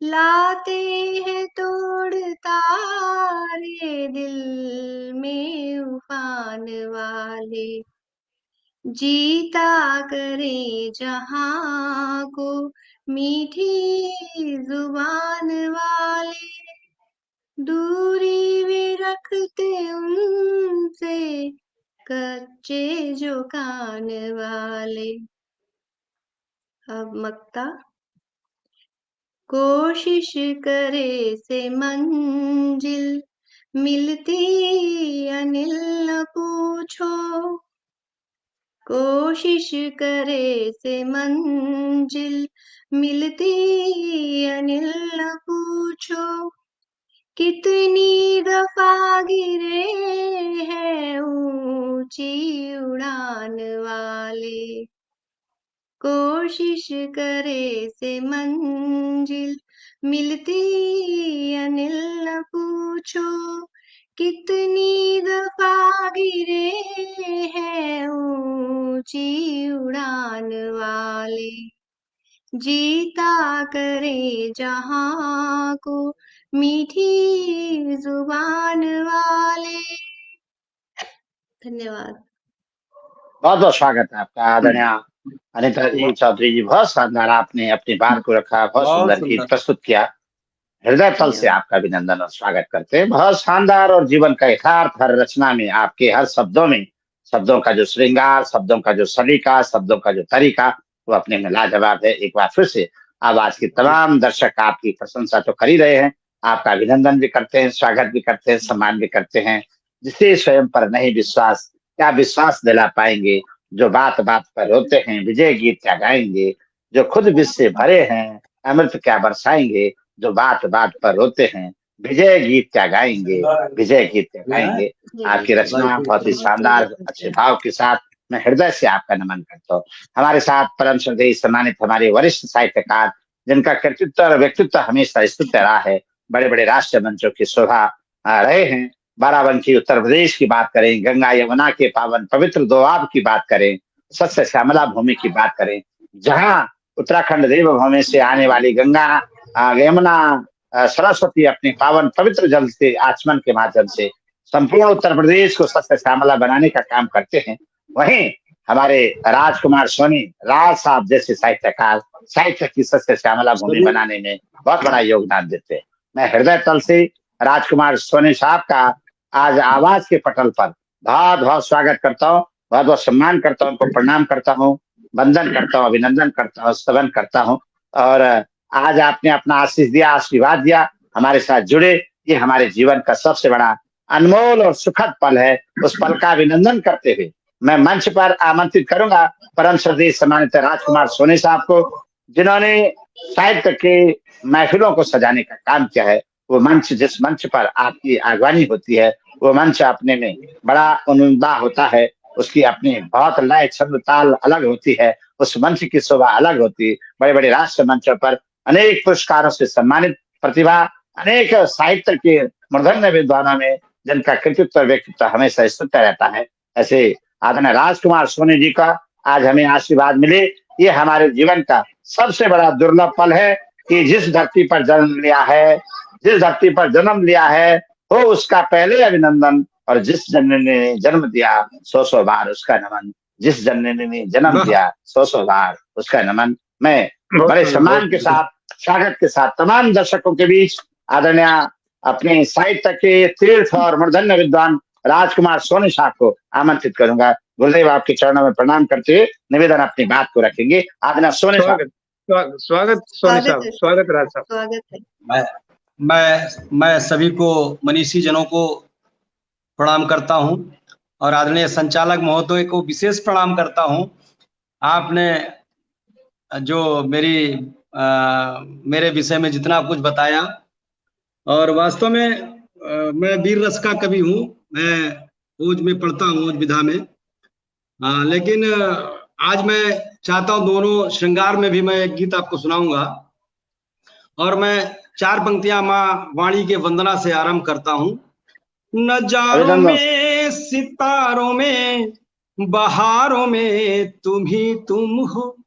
Speaker 2: लाते हैं तोड़ तारे दिल में उफान वाले, जीता करे जहाँ को मीठी जुबान वाले, दूरी भी रखते उनसे कच्चे जो कान वाले। अब मक्ता। कोशिश करे से मंजिल मिलती अनिल न पूछो, कोशिश करे से मंजिल मिलती अनिल न पूछो। कितनी दफा गिरे हैं ऊंची उड़ान वाले, कोशिश करे से मंजिल मिलती अनिल न पूछो। कितनी दफा गिरे हैं ऊंची उड़ान वाले, जीता करे जहाँ को मीठी जुबान वाले। धन्यवाद।
Speaker 1: बहुत बहुत स्वागत है आपका आदरणीय अनिता जी चौधरी जी। बहुत शानदार आपने अपनी बात को रखा, बहुत सुंदर गीत प्रस्तुत किया। हृदय तल से आपका अभिनंदन और स्वागत करते हैं। बहुत शानदार और जीवन का यथार्थ हर रचना में आपके हर शब्दों में, शब्दों का जो श्रृंगार, शब्दों का जो सलीका, शब्दों का जो तरीका, वो अपने में लाजवाब है। एक बार फिर से आवाज के तमाम दर्शक आपकी प्रशंसा तो कर ही रहे हैं, आपका अभिनंदन भी करते हैं, स्वागत भी करते हैं, सम्मान भी करते हैं। जिसे स्वयं पर नहीं विश्वास, क्या विश्वास दिला पाएंगे? जो बात बात पर रोते हैं, विजय गीत क्या गाएंगे? जो खुद विष से भरे हैं, अमृत क्या बरसाएंगे? जो बात बात पर रोते हैं, विजय गीत क्या गाएंगे? विजय गीत क्या गाएंगे? आपकी रचना बहुत ही शानदार, अच्छे भाव के साथ मैं हृदय से आपका नमन करता हूँ। हमारे साथ परम श्रद्धेय सम्मानित हमारे वरिष्ठ साहित्यकार, जिनका कृतित्व और व्यक्तित्व हमेशा स्तुत्य रहा है, बड़े बड़े राष्ट्रीय मंचों की शोभा रहे हैं। बाराबंकी उत्तर प्रदेश की बात करें, गंगा यमुना के पावन पवित्र दोआब की बात करें, सस्य श्यामला भूमि की बात करें, जहाँ उत्तराखंड देवभूमि से आने वाली गंगा, यमुना, सरस्वती अपने पावन पवित्र जल से, आचमन के माध्यम से संपूर्ण उत्तर प्रदेश को सस्य श्यामला बनाने का काम करते हैं। वहीं हमारे राजकुमार सोनी, राज साहब जैसे साहित्यकार साहित्य की सस्य श्यामला भूमि बनाने में बहुत बड़ा योगदान देते हैं। मैं हृदय तल से राजकुमार सोनी साहब का आज आवाज के पटल पर बहुत बहुत स्वागत करता हूँ, बहुत बहुत सम्मान करता हूँ, उनको प्रणाम करता हूँ, वंदन करता हूँ, अभिनंदन करता हूँ, स्तवन करता हूँ। और आज आपने अपना आशीष दिया, आशीर्वाद दिया, हमारे साथ जुड़े, ये हमारे जीवन का सबसे बड़ा अनमोल और सुखद पल है। उस पल का अभिनंदन करते हुए मैं मंच पर आमंत्रित करूंगा परम श्रद्धेय सम्मानित राजकुमार सोनी साहब को, जिन्होंने साहित्य के महफिलों को सजाने का काम किया है। वो मंच, जिस मंच पर आपकी आगवानी होती है, वो मंच अपने में बड़ा उन्मुदा होता है, उसकी अपनी बहुत लय छंद ताल अलग होती है, उस मंच की शोभा अलग होती है। बड़े बड़े राष्ट्रीय मंचों पर अनेक पुरस्कारों से सम्मानित प्रतिभा, अनेक साहित्य के मूर्धन्य विद्वानों में जिनका कृतित्व व्यक्तित्व हमेशा स्तुत्य रहता है, ऐसे आदरणीय राजकुमार सोनी जी का आज हमें आशीर्वाद मिले, ये हमारे जीवन का सबसे बड़ा दुर्लभ पल है कि जिस धरती पर जन्म लिया है, जिस धरती पर जन्म लिया है, हो उसका पहले अभिनंदन, और जिस जननी ने जन्म दिया 100 बार उसका नमन, जिस जननी ने जन्म दिया 100 बार उसका नमन। मैं बड़े सम्मान के साथ, स्वागत के साथ तमाम दर्शकों के बीच आदरणीय अपने साहित्य के तीर्थ और मूर्धन्य विद्वान राजकुमार सोनी साहब को आमंत्रित करूंगा। गुरुदेव आपके चरणों में प्रणाम करते हुए निवेदन अपनी बात को रखेंगे। आदरणीय सोनी साहब।
Speaker 3: स्वागत सोनी साहब, स्वागत राज साहब।
Speaker 2: स्वागत है।
Speaker 4: मैं सभी को, मनीषी जनों को प्रणाम करता हूं और आदरणीय संचालक महोदय को विशेष प्रणाम करता हूं। आपने जो मेरे विषय में जितना कुछ बताया, और वास्तव में मैं वीर रस का कवि हूँ, मैं ओज में पढ़ता हूँ, ओज विधा में, लेकिन आज मैं चाहता हूँ दोनों श्रृंगार में भी मैं एक गीत आपको सुनाऊंगा। और मैं 4 पंक्तियां माँ वाणी के वंदना से आरंभ करता हूँ। नजारों में, सितारों में, बहारों में तुम ही तुम हो,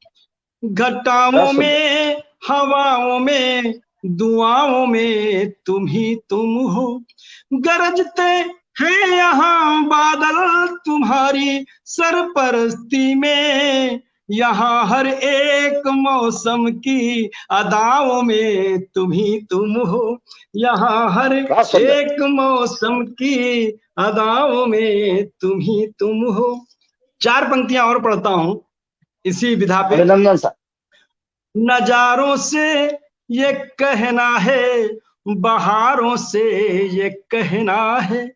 Speaker 4: घटाओं में, हवाओं में, दुआओं में तुम ही तुम हो, गरजते हैं यहाँ बादल तुम्हारी सरपरस्ती में, यहाँ हर एक मौसम की अदाओं में तुम ही तुम हो, यहाँ हर एक मौसम की अदाओं में तुम ही तुम हो। 4 पंक्तियां और पढ़ता हूं इसी विधा पे। नजारों से ये कहना है, बहारों से ये कहना है,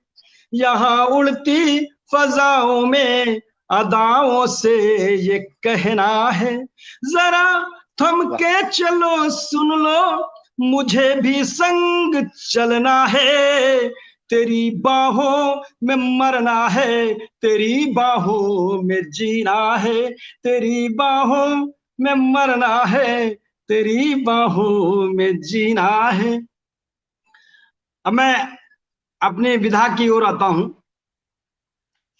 Speaker 4: यहाँ उड़ती फजाओं में अदाओं से ये कहना है, जरा थम के चलो सुन लो मुझे भी संग चलना है, तेरी बाहों में मरना है, तेरी बाहों में जीना है, तेरी बाहों में मरना है, तेरी बाहों में जीना है। अब मैं अपने विधा की ओर आता हूं।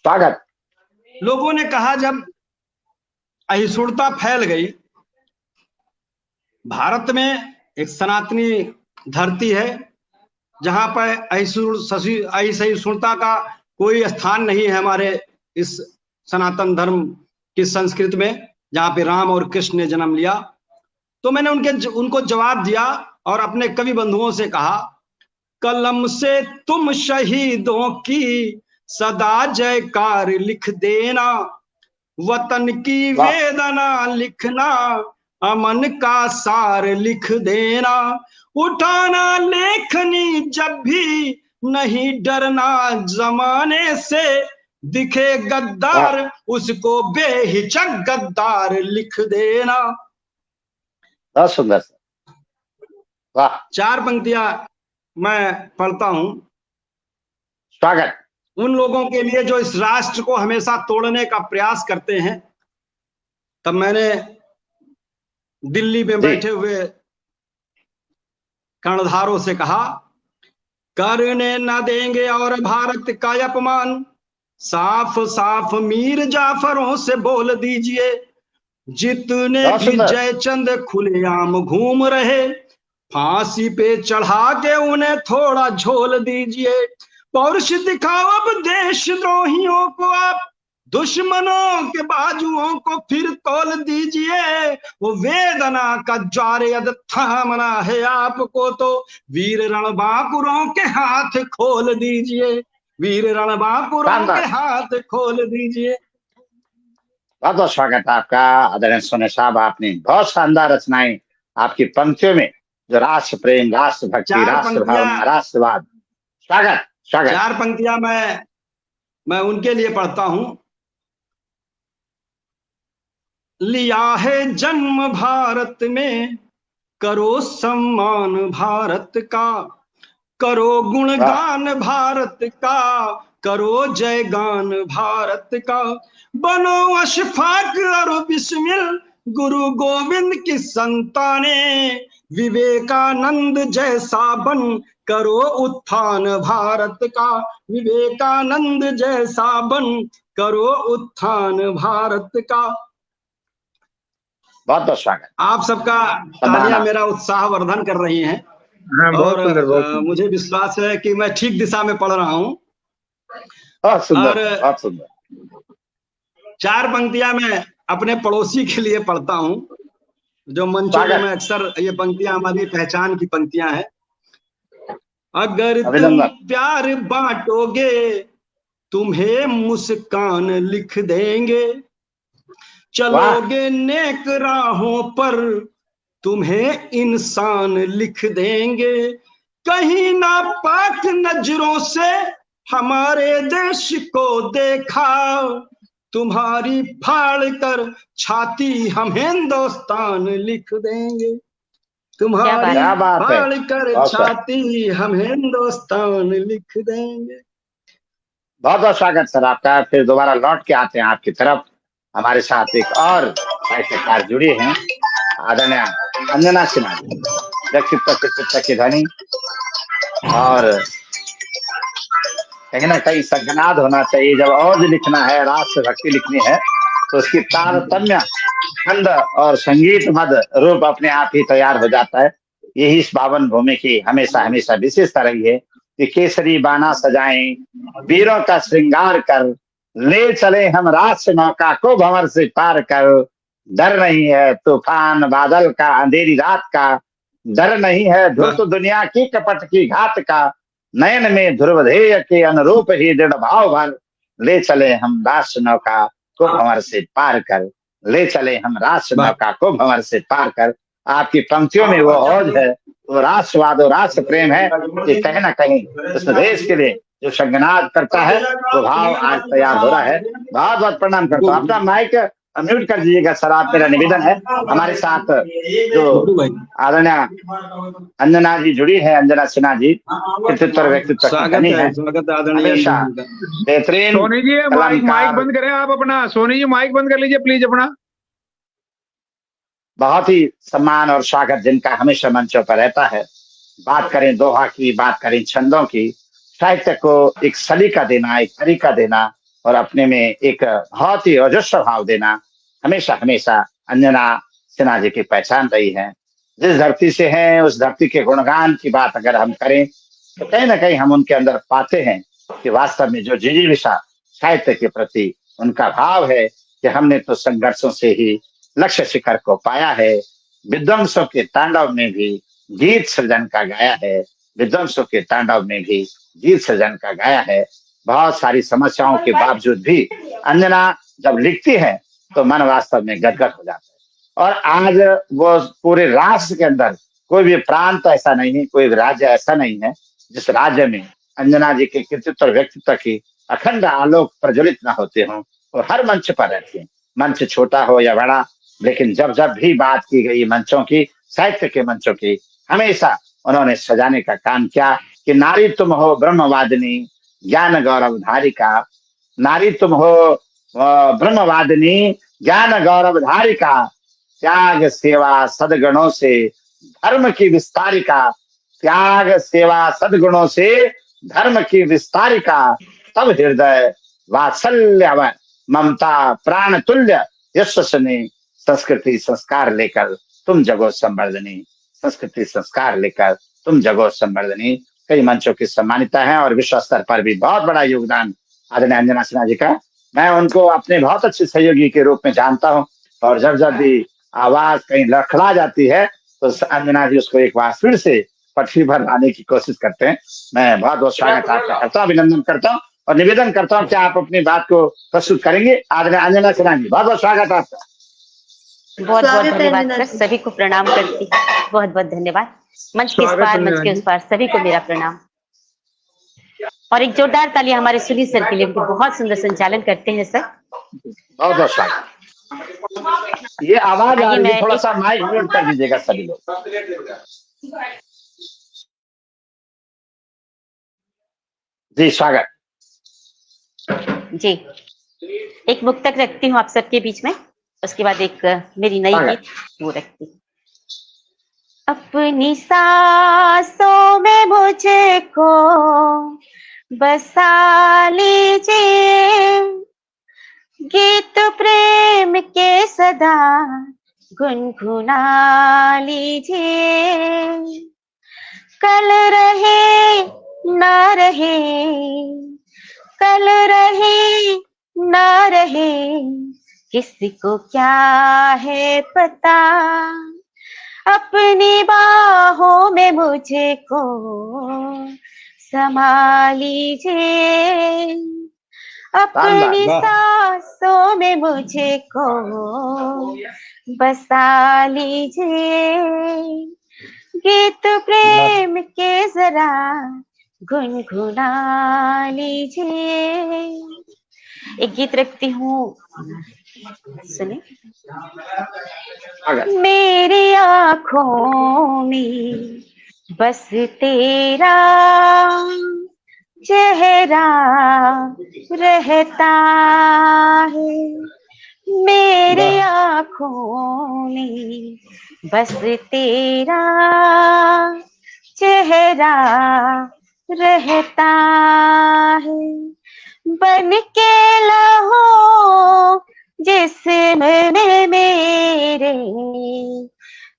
Speaker 1: स्वागत।
Speaker 4: लोगों ने कहा जब अहिंसुणता फैल गई, भारत में एक सनातनी धरती है जहां पर अहिंसुणता का कोई स्थान नहीं है हमारे इस सनातन धर्म की संस्कृति में, जहां पे राम और कृष्ण ने जन्म लिया। तो मैंने उनको जवाब दिया और अपने कवि बंधुओं से कहा, कलम से तुम शहीदों की सदा जयकार लिख देना, वतन की वेदना लिखना, अमन का सार लिख देना, उठाना लेखनी जब भी नहीं डरना जमाने से, दिखे गद्दार उसको बेहिचक गद्दार लिख देना।
Speaker 1: बहुत सुंदर सर, वाह।
Speaker 4: 4 पंक्तियां मैं पढ़ता हूं।
Speaker 1: स्वागत।
Speaker 4: उन लोगों के लिए जो इस राष्ट्र को हमेशा तोड़ने का प्रयास करते हैं। तब मैंने दिल्ली में बैठे हुए कर्णधारों से कहा, करने न देंगे और भारत का अपमान, साफ साफ मीर जाफरों से बोल दीजिए, जितने भी जयचंद खुलेआम घूम रहे, फांसी पे चढ़ा के उन्हें थोड़ा झोल दीजिए, पौरुष दिखाओ अब देशद्रोहियों को आप, दुश्मनों के बाजुओं को फिर तोल दीजिए, वो वेदना का ज्वार यद थामना है आपको तो वीर रणबांकुरों के हाथ खोल दीजिए, वीर रणबांकुरों के हाथ खोल दीजिए।
Speaker 1: बहुत बहुत स्वागत आपका आदरणीय सोने साहब। आपने बहुत शानदार रचनाएं आपकी पंक्तियों में, जो राष्ट्र प्रेम, राष्ट्र भक्ति, राष्ट्र भावना, राष्ट्रवाद। स्वागत स्वागत।
Speaker 4: 4 पंक्तियां मैं उनके लिए पढ़ता हूं। लिया है जन्म भारत में, करो सम्मान भारत का, करो गुणगान भारत का, करो जयगान भारत का, बनो अशफाक और बिस्मिल गुरु गोविंद की संताने, विवेकानंद जैसा बन करो उत्थान भारत का, विवेकानंद जैसा बन करो उत्थान भारत का।
Speaker 1: बहुत बहुत स्वागत।
Speaker 4: आप सबका तालियां मेरा उत्साह वर्धन कर रही हैं। और मुझे विश्वास है कि मैं ठीक दिशा में पढ़ रहा हूं।
Speaker 1: बहुत सुंदर, बहुत सुंदर।
Speaker 4: 4 पंक्तियां मैं अपने पड़ोसी के लिए पढ़ता हूं, जो मंचों में मैं अक्सर, ये पंक्तियां हमारी पहचान की पंक्तियां हैं। अगर तुम प्यार बांटोगे तुम्हें मुस्कान लिख देंगे, चलोगे नेक राहों पर तुम्हें इंसान लिख देंगे, कहीं ना पाक नजरों से हमारे देश को देखा, तुम्हारी फाड़ कर छाती हम हिंदुस्तान लिख देंगे, तुम्हारी फाड़ कर छाती हम हिंदुस्तान लिख देंगे।
Speaker 1: बहुत बहुत स्वागत सर आपका। फिर दोबारा लौट के आते हैं आपकी तरफ। हमारे साथ एक और साहित्यकार जुड़े हैं, आदरणीय अंजना सिन्हा जी, व्यक्तित्व चिकित्सा की धनी, और कहीं ना कहीं संज्ञानाद होना चाहिए। जब औज लिखना है, राष्ट्र भक्ति लिखनी है, तो उसकी तारतम्य छंद और संगीत मद रूप अपने आप ही तैयार हो जाता है। यही इस पावन भूमि की हमेशा हमेशा विशेषता रही है कि केसरी बाना सजाएं, वीरों का श्रृंगार कर, ले चले हम राष्ट्र नौका को भंवर से पार कर, डर नहीं है तूफान बादल का, अंधेरी रात का, डर नहीं है धूर्त दुनिया की कपट की घात का, नयन में ध्रुवधेय के अनुरूप ही दृढ़ भाव भर, ले चले हम राष्ट्र नौका को भंवर से पार कर, ले चले हम राष्ट्र नौका को भंवर से पार कर। आपकी पंक्तियों में वो औज है, वो राष्ट्रवाद और राष्ट्र प्रेम है, ये कहीं ना कहीं इस देश के लिए जो संज्ञानाद करता है, वो भाव आज तैयार हो रहा है। बहुत बहुत प्रणाम करता हूँ। अपना माइक म्यूट कर दीजिएगा सर, आप, मेरा निवेदन है। हमारे साथ जो आदरणीय अंजना जी जुड़ी है, अंजना सिन्हा जी, व्यक्तित्व है, हमेशा बेहतरीन।
Speaker 3: सोनी जी माइक बंद करें आप अपना, सोनी जी माइक बंद कर लीजिए प्लीज अपना।
Speaker 1: बहुत ही सम्मान और स्वागत जिनका हमेशा मंचों पर रहता है। बात करें दोहा की, बात करें छंदों की, साहित्य को एक सलीका देना, एक तरीका देना, और अपने में एक बहुत ही ओजस्वी भाव देना, हमेशा हमेशा अंजना सिन्हा जी की पहचान रही है। जिस धरती से हैं, उस धरती के गुणगान की बात अगर हम करें, तो कहीं ना कहीं हम उनके अंदर पाते हैं कि वास्तव में जो जिजीविषा साहित्य के प्रति उनका भाव है, कि हमने तो संघर्षों से ही लक्ष्य शिखर को पाया है, विध्वंसों के तांडव में भी गीत सृजन का गाया है, विध्वंसों के तांडव में भी गीत सृजन का गाया है। बहुत सारी समस्याओं के बावजूद भी अंजना जब लिखती है तो मन वास्तव में गदगद हो जाता है। और आज वो पूरे राष्ट्र के अंदर कोई भी प्रांत ऐसा नहीं है, कोई भी राज्य ऐसा नहीं है जिस राज्य में अंजना जी के कृतित्व और व्यक्तित्व की अखंड आलोक प्रज्वलित न होते हों। और हर मंच पर रहती है, मंच छोटा हो या बड़ा, लेकिन जब जब भी बात की गई मंचों की, साहित्य के मंचों की, हमेशा उन्होंने सजाने का काम किया कि नारी तुम हो ब्रह्मवादिनी ज्ञान गौरव धारिका, नारी तुम हो ब्रह्मवादिनी ज्ञान गौरव धारिका, त्याग सेवा सदगुणों से धर्म की विस्तारिका, त्याग सेवा सदगुणों से धर्म की विस्तारिका, तब हृदय वात्सल्य ममता प्राण तुल्य यशस्विनी, संस्कृति संस्कार लेकर तुम जगो संवर्धनी, संस्कृति संस्कार लेकर तुम जगो संवर्धनी। कई मंचों की सम्मानिता है और विश्व स्तर पर भी बहुत बड़ा योगदान आदरणीय अंजना सिन्हा जी का। मैं उनको अपने बहुत अच्छे सहयोगी के रूप में जानता हूँ और जब जब भी आवाज कहीं लड़खड़ा जाती है तो अंजना जी उसको एक बार फिर से पटरी पर लाने की कोशिश करते हैं। मैं बहुत बहुत स्वागत आपका करता हूँ, अभिनंदन करता हूँ और निवेदन करता हूँ कि आप अपनी बात को प्रस्तुत करेंगे। आदरणीय अंजना सिन्हा जी, बहुत बहुत स्वागत आपका।
Speaker 5: बहुत बहुत धन्यवाद सर, सभी को प्रणाम करती, बहुत बहुत धन्यवाद। मंच के इस पार मंच के उस पार सभी को मेरा प्रणाम और एक जोरदार ताली हमारे सुनील सर के लिए, उनको बहुत सुंदर संचालन करते हैं सर।
Speaker 1: बहुत बहुत स्वागत। ये आवाज आ रही है, थोड़ा सा माइक म्यूट कर दीजिएगा सभी लोग। जी स्वागत।
Speaker 5: जी, एक मुक्तक रखती हूँ आप सबके बीच में, उसके बाद एक मेरी नई गीत वो रखती हूँ। अपनी सांसों में मुझको बसा लीजिए, गीत प्रेम के सदा गुनगुना लीजिए, कल रहे ना रहे, कल रहे ना रहे, किसी को क्या है पता, अपनी बाहों में मुझको समा लीजिए, अपनी सांसों में मुझको बसा लीजिए, गीत प्रेम के जरा गुनगुना लीजिए। एक गीत रखती हूँ, सुने। मेरी आँखों में बस तेरा चेहरा रहता है, मेरी आँखों में बस तेरा चेहरा रहता है, बन के लहो जिस्म में मेरे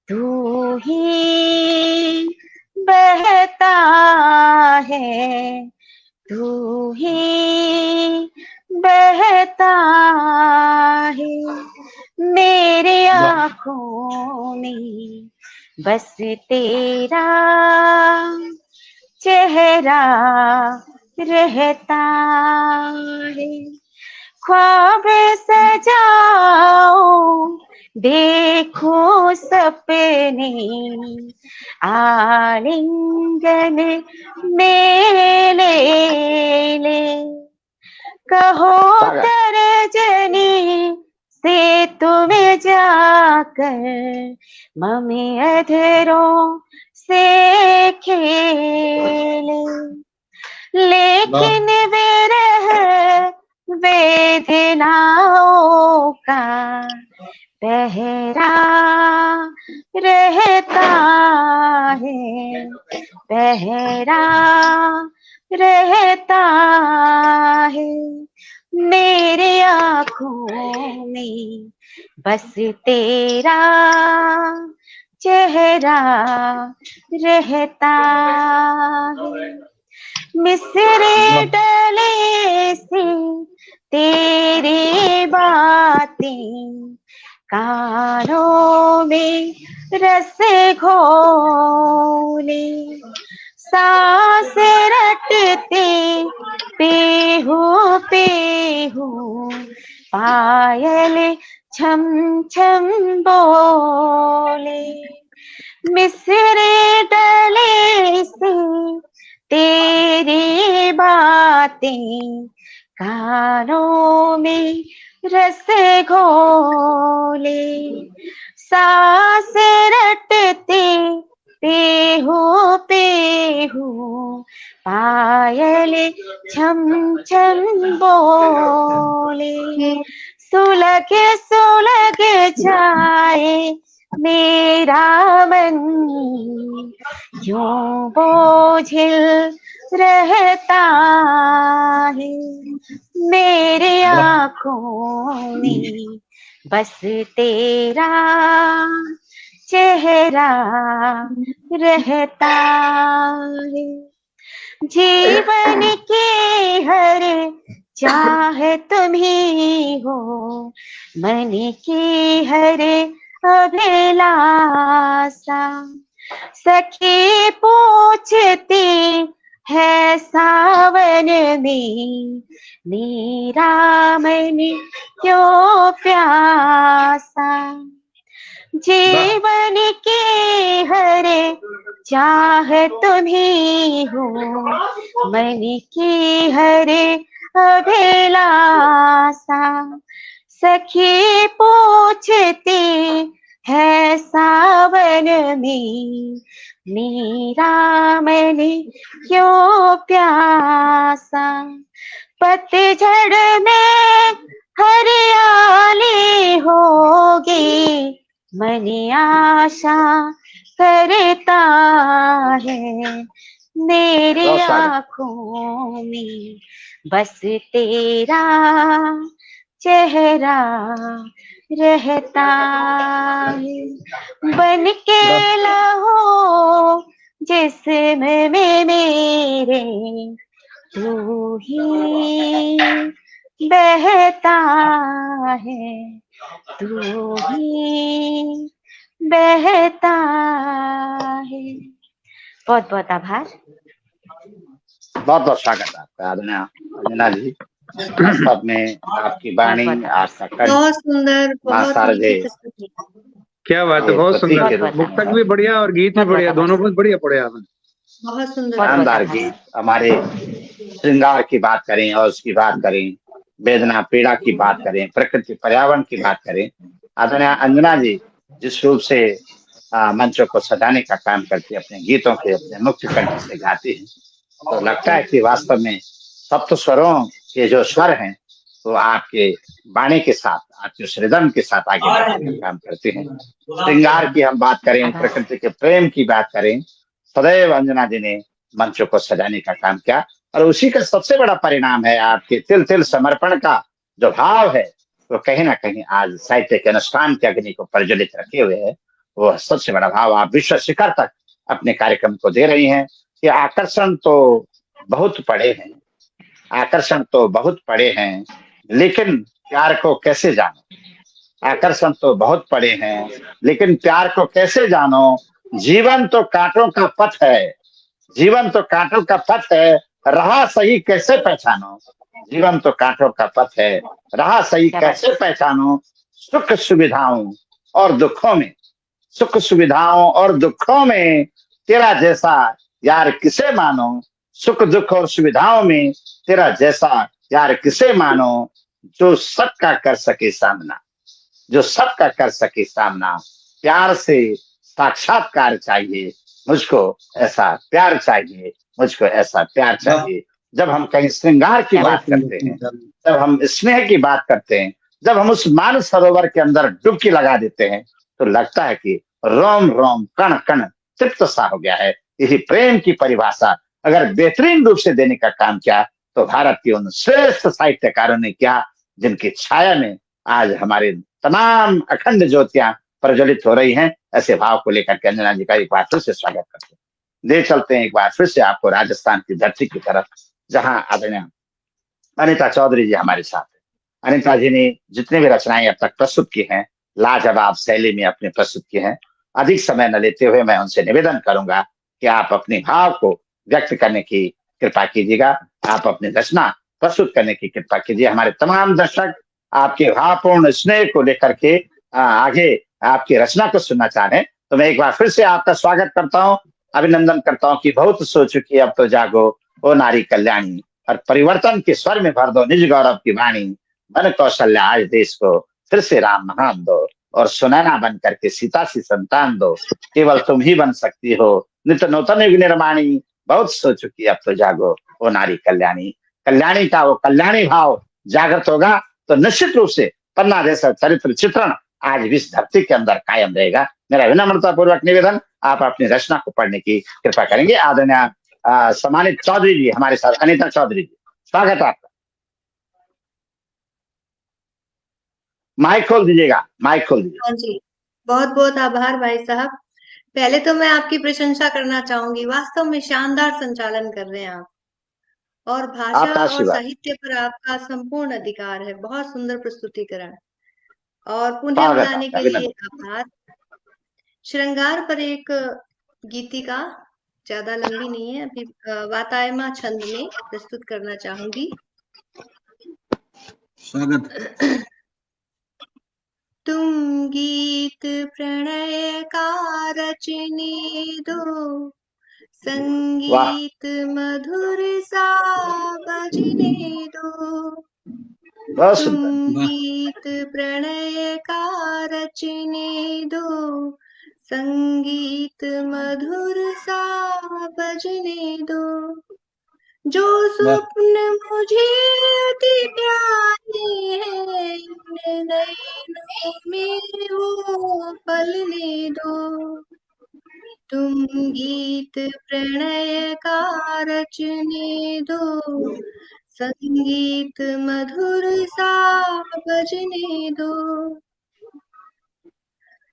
Speaker 5: तू ही बहता है, तू ही बहता है, मेरी आँखों में बस तेरा चेहरा रहता है, ख्वाब सजाओ देखो सपने, आलिंगन में ले ले, कहो तरजनी से तुम्हें जाकर, मम्मी अधरों से खेले, लेकिन विरह वेदनाओं का पहरा रहता है, पहरा रहता है, मेरी आँखों में बस तेरा चेहरा रहता है, मिसरे डले से तेरी बातें कानों में रस घोले, सांस रटते पेहू पेहू, पायल छम छम बोले, मिसरे डले से तेरी बातें, कानों में रस घोले, सांस रटते पेहू पेहू, पायल छम छम बोले, सुलग सुलग जाए मेरा मन, क्यों बोझिल रहता है, मेरे आँखों में बस तेरा चेहरा रहता है, जीवन की हर चाह तुम्ही हो, मन की हर अभिलाषा, सखी पूछती है सावन में, मेरा मन क्यों प्यासा, जीवन की हर चाह तुम्ही हो, मन की हर अभिलाषा, सखी पूछती है सावन में, मेरा मन क्यों प्यासा, पतझड़ में हरियाली होगी, मन आशा करता है, मेरी आँखों में बस तेरा चेहरा रहता है, बन के लहो जिस्म में मेरे, तू ही बहता है, तू ही बहता है। बहुत बहुत आभार।
Speaker 1: बहुत बहुत स्वागत आपका अंजना जी। वास्तव में आपकी वाणी, आपका कंठ
Speaker 2: बहुत सुंदर, बहुत
Speaker 3: क्या बात है, बहुत सुंदर, मुक्तक भी बढ़िया और गीत भी बढ़िया, दोनों बहुत बढ़िया पढ़े आपने,
Speaker 2: बहुत सुंदर,
Speaker 1: शानदार गीत। हमारे श्रृंगार की बात करें और उसकी बात करें, वेदना पीड़ा की बात करें, प्रकृति पर्यावरण की बात करें, अंजना जी जिस रूप से मंचों को सजाने का काम करती है, अपने गीतों के अपने मुख्य कंठ से गाती है, तो लगता है कि वास्तव में सप्त स्वरों के जो स्वर हैं वो आपके वाणी के साथ, आपके उस रिदम के साथ आगे बढ़ने का काम करते हैं। श्रृंगार की हम बात करें, प्रकृति के प्रेम की बात करें, सदैव अंजना जी ने मंचों को सजाने का काम किया, और उसी का सबसे बड़ा परिणाम है आपके तिल तिल समर्पण का जो भाव है, वो कहीं ना कहीं आज साहित्य के अनुष्ठान के अग्नि को प्रज्वलित रखे हुए है। वो सबसे बड़ा भाव आप विश्व शिखर तक अपने कार्यक्रम को दे रही हैं कि आकर्षण तो बहुत पड़े हैं, आकर्षण तो बहुत पड़े हैं, लेकिन प्यार को कैसे जानो, आकर्षण तो बहुत पड़े हैं, लेकिन प्यार को कैसे जानो, जीवन तो कांटों का पथ है, जीवन तो कांटों का पथ है, राह सही कैसे पहचानो, जीवन तो कांटों का पथ है, राह सही कैसे पहचानो, सुख सुविधाओं और दुखों में, सुख सुविधाओं और दुखों में तेरा जैसा यार किसे मानो, सुख दुख और सुविधाओं में तेरा जैसा यार किसे मानो, जो सबका कर सके सामना, जो सबका कर सके सामना, प्यार से साक्षात्कार चाहिए मुझको, ऐसा प्यार चाहिए मुझको, ऐसा प्यार चाहिए। जब हम कहीं श्रृंगार की बात करते हैं, जब हम स्नेह की बात करते हैं, जब हम उस मानस सरोवर के अंदर डुबकी लगा देते हैं, तो लगता है कि रोम रोम कण कण तृप्त सा हो गया है। यही प्रेम की परिभाषा अगर बेहतरीन रूप से देने का काम किया तो भारत के उन श्रेष्ठ साहित्यकारों ने किया, जिनकी छाया में आज हमारे तमाम अखंड ज्योतियां प्रज्वलित हो रही हैं। ऐसे भाव को लेकर के अंजना जी का एक बार फिर से स्वागत करते हैं। ले चलते हैं एक बार फिर से आपको राजस्थान की धरती की तरफ, जहां अनिता चौधरी जी हमारे साथ है। अनिता जी ने जितने भी रचनाएं अब तक प्रस्तुत की हैं, लाजवाब शैली में अपने प्रस्तुत किए हैं। अधिक समय न लेते हुए मैं उनसे निवेदन करूंगा कि आप अपने भाव को व्यक्त करने की कृपा कीजिएगा, आप अपनी रचना प्रस्तुत करने की कृपा कीजिए। हमारे तमाम दर्शक आपके भावपूर्ण स्नेह को लेकर के आगे आपकी रचना को सुनना चाह रहे हैं। तो मैं एक बार फिर से आपका स्वागत करता हूँ, अभिनंदन करता हूँ कि बहुत सो चुकी अब तो जागो ओ नारी कल्याणी, और परिवर्तन के स्वर में भर दो निज गौरव की वाणी। मन कौशल्या आज देश को फिर से राम महान दो, और सुनैना बन करके सीता सी संतान दो। केवल तुम ही बन सकती हो नित्य नूतन युग निर्माणी, बहुत सो चुकी अब तो जागो ओ नारी कल्याणी। कल्याणी का वो कल्याणी भाव जागृत होगा तो निश्चित रूप से पन्ना जैसा चरित्र चित्रण आज भी इस धरती के अंदर कायम रहेगा। मेरा विनम्रता पूर्वक निवेदन, आप अपनी रचना को पढ़ने की कृपा करेंगे। आदरणीय सम्मानित चौधरी जी हमारे साथ, अनीता चौधरी जी, स्वागत है आपका। माइक खोल दीजिएगा, माइक खोल दीजिए।
Speaker 2: हाँ जी, बहुत बहुत आभार भाई साहब। पहले तो मैं आपकी प्रशंसा करना चाहूंगी, वास्तव में शानदार संचालन कर रहे हैं आप, और भाषा
Speaker 1: आपका
Speaker 2: और
Speaker 1: आशीर्वाद।
Speaker 2: साहित्य पर आपका संपूर्ण अधिकार है। बहुत सुंदर प्रस्तुतिकरण, और पुनः
Speaker 1: स्वागत
Speaker 2: बुलाने
Speaker 1: आपका,
Speaker 2: के लिए
Speaker 1: अभिनंदन।
Speaker 2: आभार। श्रृंगार पर एक गीतिका, ज्यादा लंबी नहीं है, अभी वातायमा छंद में प्रस्तुत करना चाहूंगी।
Speaker 4: स्वागत।
Speaker 2: तुम गीत प्रणय का रचने दो, संगीत मधुर सा बजने दो।
Speaker 1: बहुत
Speaker 2: तुम
Speaker 1: सुंदर।
Speaker 2: गीत प्रणय का रचने दो, संगीत मधुर सा बजने दो। जो स्वप्न मुझे अति प्यारे हैं, इन नैनों में वो पलने दो। तुम गीत प्रणय का रचने दो, संगीत मधुर सा बजने दो।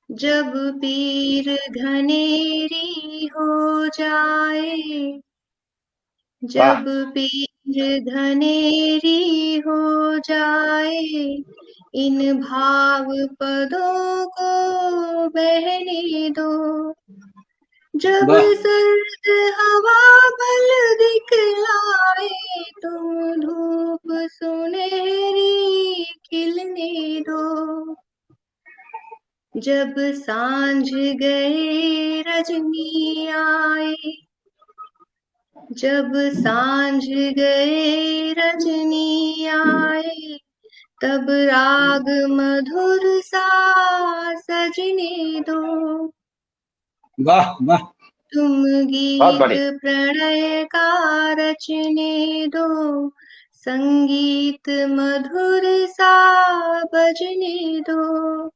Speaker 2: जब पीर घनेरी हो जाए, जब पीर घनेरी हो जाए, इन भाव पदों को बहने दो। जब सर्द हवा बल दिखलाए, तुम धूप सुनहरी खिलने दो। जब सांझ गए रजनी आए, जब सांझ गए रजनी आए, तब राग मधुर सा सजने दो।
Speaker 4: वाह वाह।
Speaker 1: बहुत
Speaker 2: तुम गीत
Speaker 1: बढ़िया।
Speaker 2: प्रणय का रचने दो, संगीत मधुर सा बजने दो।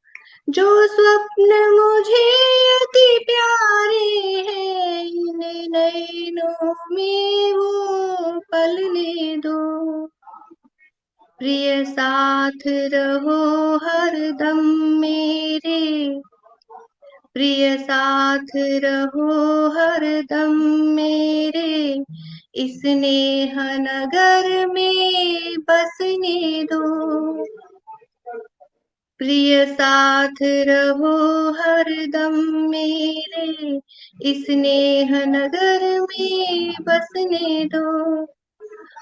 Speaker 2: जो स्वप्न मुझे अति प्यारे हैं, इन नैनों में वो पलने दो। प्रिय साथ रहो हरदम मेरे, प्रिय साथ रहो हरदम मेरे, इस नेह नगर में बसने दो। प्रिय साथ रहो हरदम मेरे, इस नेह नगर में बसने दो।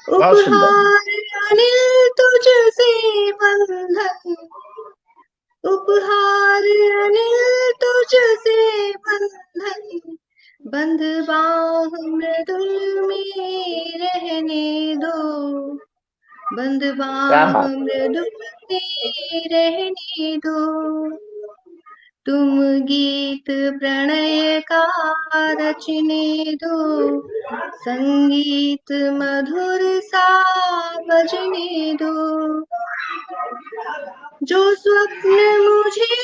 Speaker 2: उपहार अनिल तुझसे बंधन, उपहार अनिल तुझसे बंधन, बंध बाँह मृदुल में रहने दो। बंध बाँह मृदुल में रहने दो। तुम गीत प्रणय का रचने दो, संगीत मधुर सा बजने दो। जो स्वप्न मुझे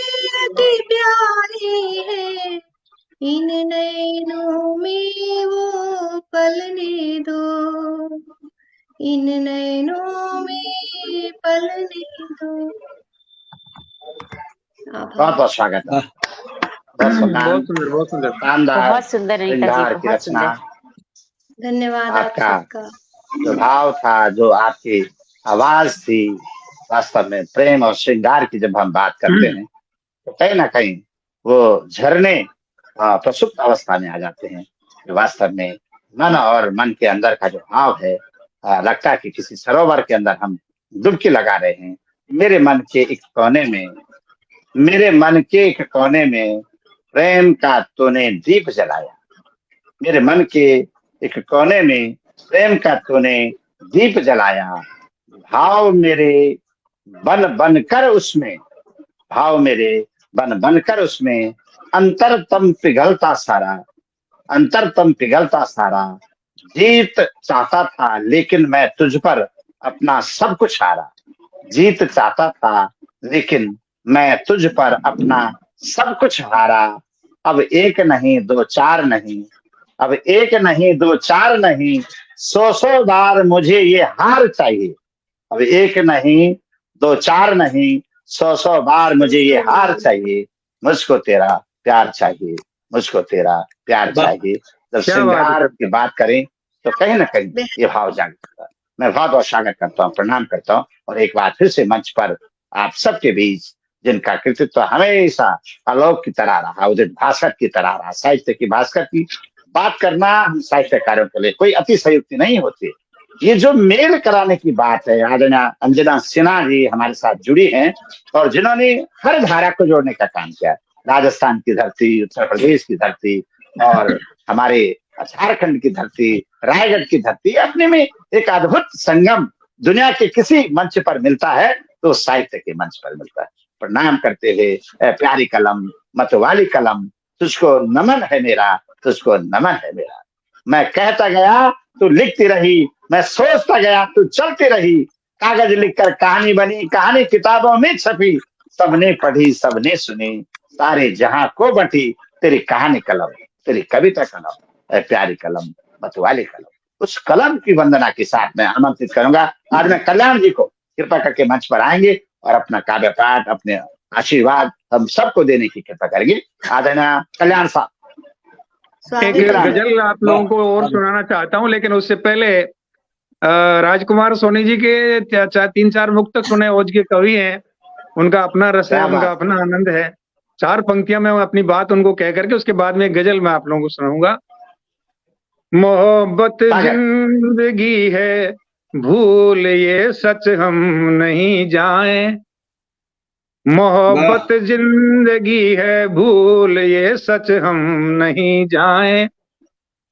Speaker 2: अति प्यारे हैं, इन नैनों में वो पलने दो। इन नैनों में पलने दो।
Speaker 1: बहुत बहुत स्वागत है। बहुत
Speaker 3: सुंदर, बहुत सुंदर,
Speaker 1: शानदार,
Speaker 5: बहुत सुंदर अनीता जी,
Speaker 1: की
Speaker 5: बहुत
Speaker 1: रचना।
Speaker 5: सुंदर।
Speaker 2: धन्यवाद आप
Speaker 1: आपका
Speaker 2: सबका।
Speaker 1: जो भाव था, जो आपकी आवाज थी, वास्तव में प्रेम और श्रृंगार की जब हम बात करते हैं तो कहीं ना कहीं वो झरने प्रसुप्त अवस्था में आ जाते हैं। वास्तव में मन और मन के अंदर का जो भाव है, लगता है कि किसी सरोवर के अंदर हम डुबकी लगा रहे हैं। मेरे मन के एक कोने में, मेरे मन के एक कोने में प्रेम का तूने दीप जलाया। मेरे मन के एक कोने में प्रेम का तूने दीप जलाया। भाव मेरे बन बनकर उसमें, भाव मेरे बन बनकर उसमें अंतरतम पिघलता सारा, अंतरतम पिघलता सारा। जीत चाहता था लेकिन मैं तुझ पर अपना सब कुछ हारा। जीत चाहता था लेकिन मैं तुझ पर अपना सब कुछ हारा। अब एक नहीं दो चार नहीं, अब एक नहीं दो चार नहीं, सौ सौ बार मुझे ये हार चाहिए। अब एक नहीं दो चार नहीं, सौ सौ बार मुझे ये हार चाहिए। मुझको तेरा प्यार चाहिए, मुझको तेरा प्यार चाहिए। जब श्रृंगार की बात करें तो कहीं ना कहीं ये भाव जागता है। मैं बहुत बहुत स्वागत करता हूँ, प्रणाम करता हूँ। और एक बार फिर से मंच पर आप सबके बीच जिनका कृतित्व हमेशा आलोक की तरह रहा, उदित भास्कर की तरह रहा, साहित्य की भास्कर की बात करना हम साहित्यकारों के लिए कोई अतिशयोक्ति नहीं होती। ये जो मेल कराने की बात है, आदरणीय अंजना सिन्हा जी हमारे साथ जुड़ी हैं और जिन्होंने हर धारा को जोड़ने का काम किया। राजस्थान की धरती, उत्तर प्रदेश की धरती और हमारे झारखंड की धरती, रायगढ़ की धरती, अपने में एक अद्भुत संगम दुनिया के किसी मंच पर मिलता है तो साहित्य के मंच पर मिलता है। प्रणाम करते हुए प्यारी कलम, मतवाली कलम, तुझको नमन है मेरा, तुझको नमन है मेरा। मैं कहता गया तू लिखती रही, मैं सोचता गया तू चलती रही। कागज लिखकर कहानी बनी, कहानी किताबों में छपी। सबने पढ़ी, सबने सुनी, सारे जहां को बटी। तेरी कहानी कलम, तेरी कविता कलम, प्यारी कलम, मतवाली कलम। उस कलम की वंदना के साथ मैं आमंत्रित करूंगा आज मैं कल्याण जी को कृपा करके मंच पर आएंगे और अपना काव्य पाठ, अपने आशीर्वाद हम सबको देने की कृपा करेंगे। आदरणीय कल्याण साहब,
Speaker 3: एक गजल आप लोगों को और सुनाना चाहता हूं, लेकिन उससे पहले राजकुमार सोनी जी के 3-4 मुक्तक सुने। ओज के कवि हैं, उनका अपना रस है, उनका अपना आनंद है। 4 पंक्तियां मैं अपनी बात उनको कह करके उसके बाद में गजल मैं आप लोगों को सुनाऊंगा। मोहब्बत जिंदगी है, भूल ये सच हम नहीं जाएं। मोहब्बत जिंदगी है, भूल ये सच हम नहीं जाएं।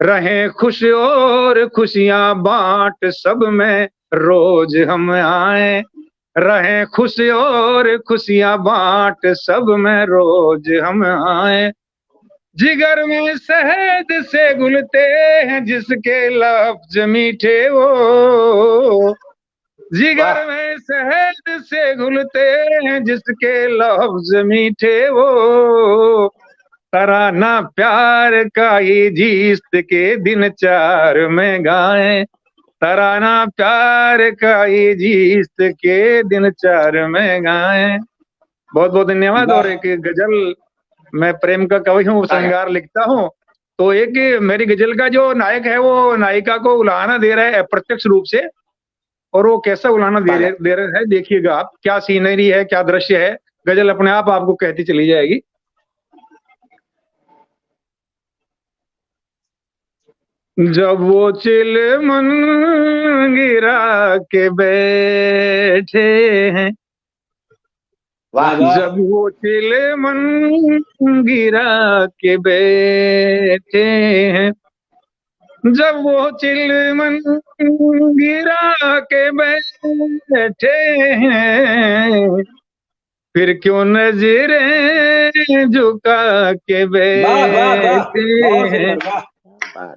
Speaker 3: रहें खुश और खुशियां बांट सब में रोज हम आए। रहें खुश और खुशियां बांट सब में रोज हम आए। जिगर में शहद से घुलते हैं जिसके लफ्ज मीठे वो। जिगर में शहद से घुलते हैं जिसके लफ्ज मीठे वो। तराना प्यार का ये जीस्त के दिन 4 में गाएं। तराना प्यार का ये जीस्त के दिन 4 में गाएं। बहुत बहुत धन्यवाद। और एक गजल, मैं प्रेम का कवि हूँ, श्रृंगार लिखता हूँ, तो एक मेरी गजल का जो नायक है वो नायिका को उलाहना दे रहा है अप्रत्यक्ष रूप से। और वो कैसा उलाहना दे रहा है देखिएगा आप, क्या सीनरी है, क्या दृश्य है। गजल अपने आप आपको कहती चली जाएगी। जब वो चिलमन गिरा के बैठे हैं, जब वो चिलमन गिरा के बैठे हैं, जब वो चिलमन गिरा के बैठे हैं, फिर क्यों नजरें झुका के बैठे हैं।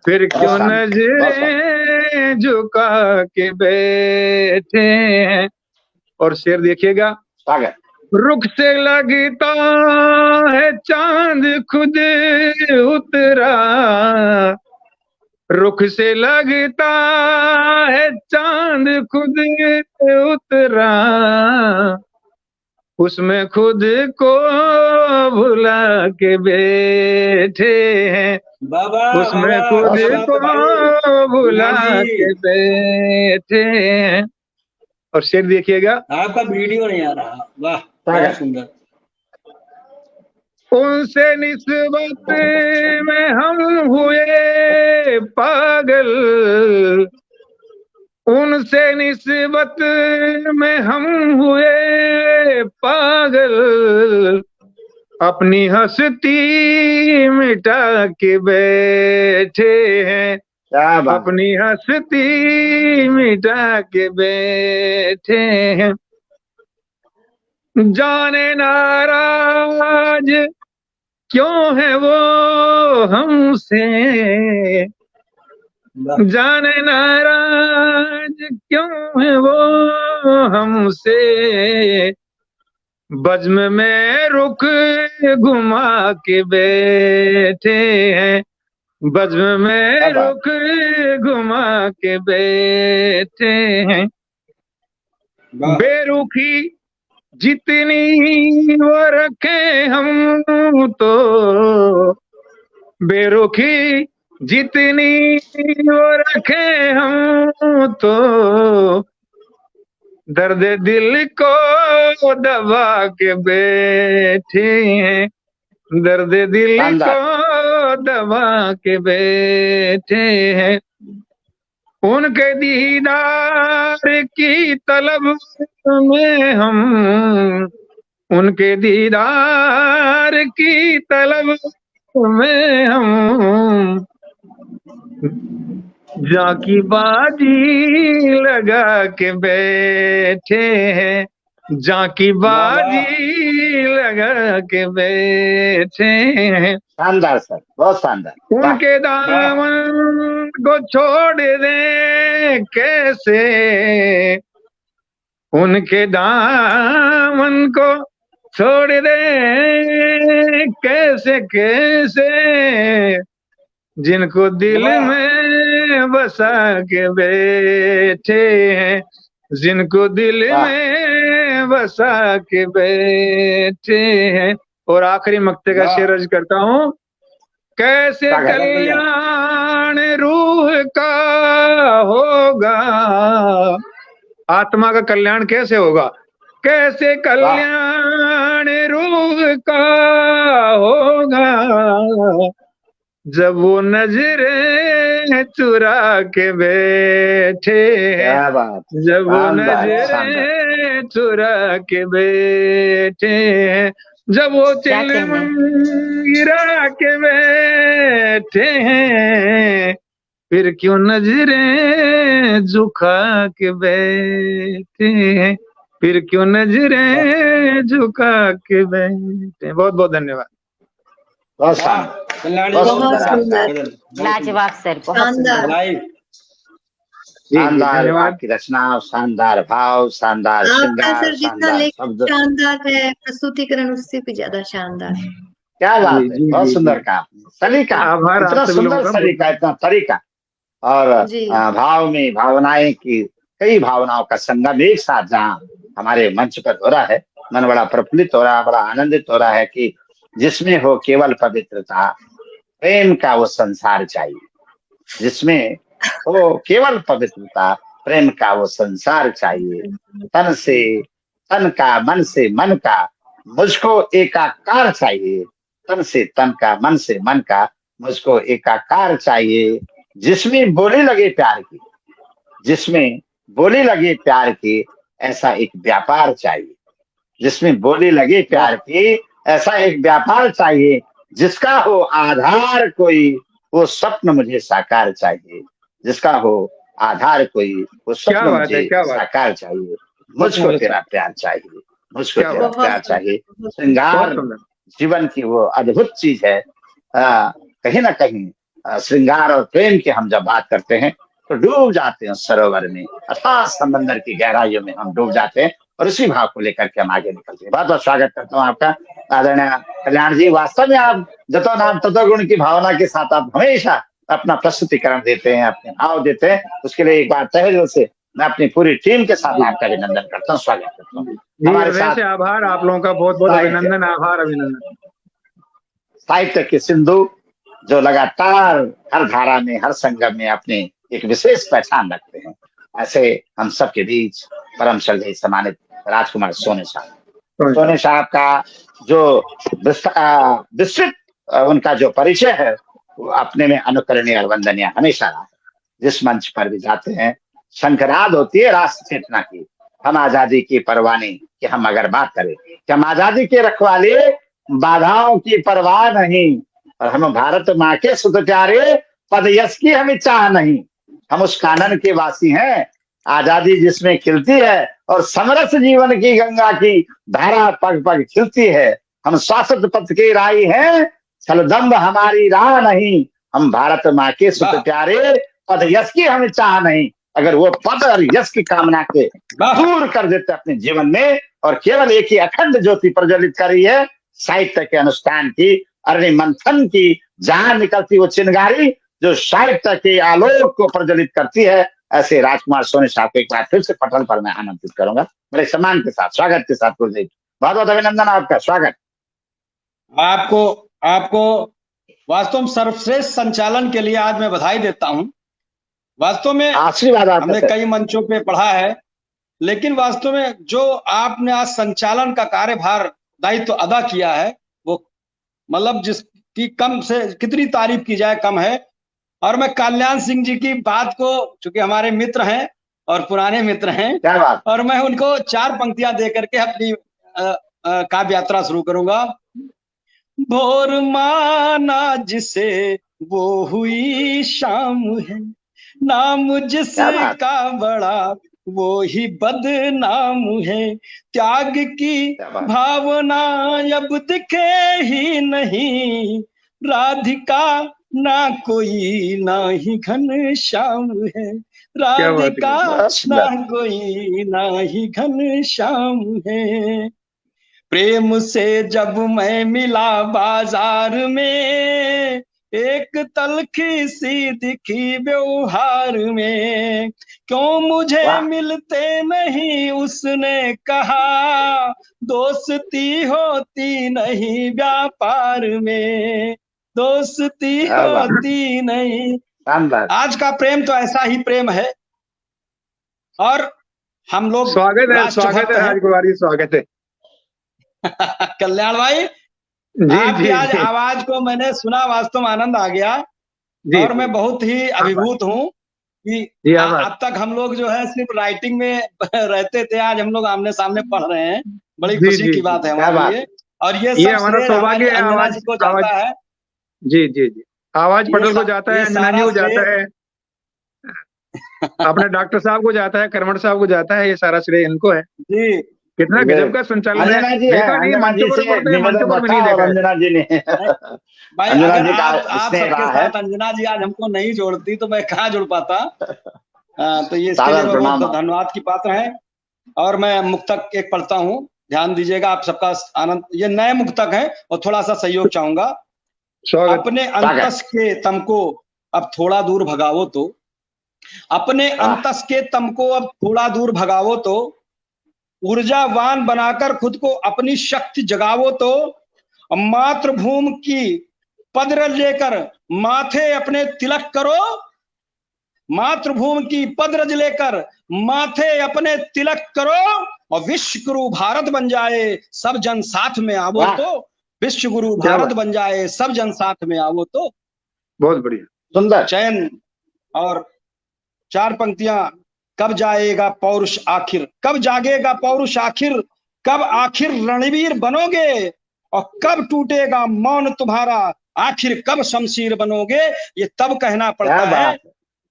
Speaker 3: फिर क्यों नजरें झुका के बैठे हैं। और शेर देखिएगा, रुख से लगता है चांद खुद उतरा। रुख से लगता है चांद खुद उतरा। उसमें खुद को भुला के बैठे हैं। उसमें खुद को भुला के बैठे हैं। और शेर देखिएगा,
Speaker 4: आपका वीडियो नहीं आ रहा। वाह, बहुत सुंदर।
Speaker 3: उनसे निस्बत में हम हुए पागल, उनसे निस्बत में हम हुए पागल, अपनी हस्ती मिटा के बैठे हैं,
Speaker 1: क्या बात।
Speaker 3: अपनी हस्ती मिटा के बैठे हैं। जाने नाराज क्यों है वो हमसे, जाने नाराज क्यों है वो हमसे, बज़्म में रुख घुमा के बैठे हैं, बज़्म में रुख घुमा के बैठे हैं। बेरुखी जितनी वो रखे हम तो, बेरुखी जितनी वो रखे हम तो, दर्द दिल को दबा के बैठे हैं, दर्द दिल को दबा के बैठे हैं। उनके दीदार की तलब में हम, उनके दीदार की तलब में हम, जाकी बाजी लगा के बैठे हैं, जाकी बाजी लगा के बैठे हैं।
Speaker 1: शानदार सर, बहुत शानदार।
Speaker 3: उनके दामन को छोड़ दे कैसे, उनके दामन को छोड़ दे कैसे कैसे, जिनको दिल में बसा के बैठे हैं, जिनको दिल में बसा के बैठे हैं। और आखिरी मक्ते का शेर अर्ज करता हूँ। कैसे कल्याण रूह का होगा, आत्मा का कल्याण कैसे होगा, कैसे कल्याण रूह का होगा, जब वो नजरें चुरा के बैठे हैं, जब वो नजरें चुरा के बैठे हैं, जब वो चिलम गिरा के बैठे हैं, फिर क्यों नजरें झुका के बैठे हैं, फिर क्यों नजरें झुका के बैठे। बहुत बहुत धन्यवाद।
Speaker 1: बहुत
Speaker 5: लाजवाब सर, बहुत
Speaker 1: शानदार आपकी रचना, शानदार भाव, शानदार श्रृंगार, शानदार शब्द,
Speaker 2: शानदार है प्रस्तुतिकरण, उससे भी ज्यादा शानदार।
Speaker 1: क्या बात है, बहुत सुंदर कहा, सलीका, इतना सुंदर सलीका, इतना तरीका, और भाव में भावनाएं की कई भावनाओं का संगम एक साथ जहाँ हमारे मंच पर हो रहा है, मन बड़ा प्रफुल्लित हो रहा है, बड़ा आनंदित हो रहा है कि जिसमें हो केवल पवित्रता, प्रेम का वो संसार चाहिए, जिसमें हो केवल पवित्रता, प्रेम का वो संसार चाहिए, तन से तन का, मन से मन का, मुझको एकाकार चाहिए, तन से तन का, मन से मन का, मुझको एकाकार चाहिए, जिसमें बोली लगे प्यार की, जिसमें बोली लगे प्यार की, ऐसा एक व्यापार चाहिए, जिसमें बोली लगे प्यार की, ऐसा एक व्यापार चाहिए, जिसका हो आधार कोई, वो स्वप्न मुझे साकार चाहिए, जिसका हो आधार कोई, वो स्वप्न मुझे साकार चाहिए, मुझको तेरा प्यार चाहिए, मुझको तेरा प्यार चाहिए। श्रृंगार जीवन की वो अद्भुत चीज है। कहीं ना कहीं श्रृंगार और प्रेम की हम जब बात करते हैं तो डूब जाते हैं सरोवर में, अथाह समंदर की गहराइयों में हम डूब जाते हैं, और उसी भाव को लेकर के हम आगे निकलते हैं। बहुत बहुत स्वागत करता हूँ आपका आदरणीय कल्याण जी। वास्तव में आप जतो नाम ततो गुण की भावना के साथ आप हमेशा अपना प्रस्तुतिकरण देते हैं, अपने भाव देते हैं, उसके लिए एक बार तहे दिल से मैं अपनी पूरी टीम के साथ आपका अभिनंदन करता हूँ, स्वागत करता हूँ हमारे साथ।
Speaker 3: आभार आप लोगों का, बहुत बहुत अभिनंदन, आभार, अभिनंदन।
Speaker 1: साहित्य के सिंधु जो लगातार हर धारा में, हर संगम में अपनी एक विशेष पहचान रखते हैं, ऐसे हम सबके बीच परम श्रद्धेय सम्मानित राजकुमार सोनी साहब, सोनी साहब का जो विस्तृत उनका जो परिचय है वो अपने में अनुकरणीय और वंदनीय हमेशा रहा है। जिस मंच पर भी जाते हैं शंखनाद होती है राष्ट्र चेतना की। हम आजादी की परवाह नहीं कि हम अगर बात करें कि हम आजादी के रखवाले, बाधाओं की परवाह नहीं, और हम भारत माँ के सुत प्यारे, पद यश की हमें चाह नहीं। हम उस कानन के वासी हैं, आजादी जिसमें खिलती है और समरस जीवन की गंगा की धारा पग पग खिलती है। हम शाश्वत पथ के राही हैं, छलदम्ब हमारी राह नहीं। हम भारत माँ के सुत प्यारे, पद यश की हमें चाह नहीं। अगर वो पद और यश की कामना के दूर कर देते अपने जीवन में और केवल एक ही अखंड ज्योति प्रज्वलित कर रही है, साहित्य के अनुष्ठान की, अरण्य मंथन की, जहां निकलती वो चिंगारी जो साहित्य के आलोक को प्रज्वलित करती है, ऐसे राजकुमार सोनी साहब को एक बार फिर से पटल पर मैं आमंत्रित करूंगा। बड़े सम्मान के साथ, स्वागत के साथ गुरुदेव, बहुत बहुत अभिनंदन आपका, स्वागत।
Speaker 4: आपको वास्तव में सर्वश्रेष्ठ संचालन के लिए आज मैं बधाई देता हूं। वास्तव में
Speaker 1: आशीर्वाद
Speaker 4: हमने कई मंचों पे पढ़ा है, लेकिन वास्तव में जो आपने आज संचालन का कार्यभार दायित्व अदा किया है, वो मतलब जिसकी कम से कितनी तारीफ की जाए कम है। और मैं कल्याण सिंह जी की बात को, चूंकि हमारे मित्र हैं और पुराने मित्र हैं,
Speaker 1: क्या बात,
Speaker 4: और मैं उनको 4 पंक्तियां दे करके अपनी काव्य यात्रा शुरू करूंगा। भोर माना जिसे वो हुई शाम है, नाम जिसका बड़ा वो ही बदनाम है। त्याग की भावना अब दिखे ही नहीं, राधिका ना कोई ना ही घन श्याम है, राधिका ना कोई ना ही घन श्याम है। प्रेम से जब मैं मिला बाजार में, एक तलखी सी दिखी व्यवहार में, क्यों मुझे मिलते नहीं उसने कहा, दोस्ती होती नहीं व्यापार में, दोस्ती होती नहीं। आज का प्रेम तो ऐसा ही प्रेम है। और हम लोग
Speaker 3: स्वागत है राजकुमारी, स्वागत है
Speaker 4: कल्याण भाई, आपकी आज आवाज को मैंने सुना, वास्तव में आनंद आ गया। और मैं बहुत ही अभिभूत हूँ कि अब तक हम लोग जो है सिर्फ राइटिंग में रहते थे, आज हम लोग आमने सामने पढ़ रहे हैं, बड़ी खुशी की बात है हमारे लिए। और ये हमारा सौभाग्य है, अंजना जी को जाता है।
Speaker 3: जी जी जी, आवाज पटल को जाता है, अंजना जी को जाता है, अपने डॉक्टर साहब को जाता है, करमठ साहब को जाता है, ये सारा श्रेय इनको है
Speaker 4: जी।
Speaker 3: कितना गजब का संचालन है।
Speaker 1: अंजना जी है, अंजना जी से निवेदन बताओ, अंजना जी ने
Speaker 4: भाई, अगर आप सबके साथ अंजना जी आज हमको नहीं जोड़ती तो मैं कहाँ जुड़ पाता। तो ये इसके लिए बहुत धन्यवाद की पात्र है। और मैं मुक्तक एक पढ़ता हूँ, ध्यान दीजिएगा, आप सबका आनंद। ये नए मुक्तक है और थोड़ा सा सहयोग चाहूंगा। अपने अंतस के तम को अब थोड़ा दूर भगावो तो, अपने अंतस के तम को अब थोड़ा दूर भगावो तो, ऊर्जावान बनाकर खुद को अपनी शक्ति जगावो तो, मातृभूमि की पदरज लेकर माथे अपने तिलक करो, मातृभूमि की पदरज लेकर माथे अपने तिलक करो, और विश्व गुरु भारत बन जाए सब जन साथ में आवो तो, विश्व गुरु भारत बन जाए सब जन साथ में आवो तो।
Speaker 3: बहुत बढ़िया,
Speaker 1: सुंदर
Speaker 4: चयन। और 4 पंक्तियां। कब जाएगा पौरुष आखिर, कब जागेगा पौरुष आखिर, कब आखिर रणवीर बनोगे, और कब टूटेगा मौन तुम्हारा, आखिर कब शमशीर बनोगे। ये तब कहना पड़ता है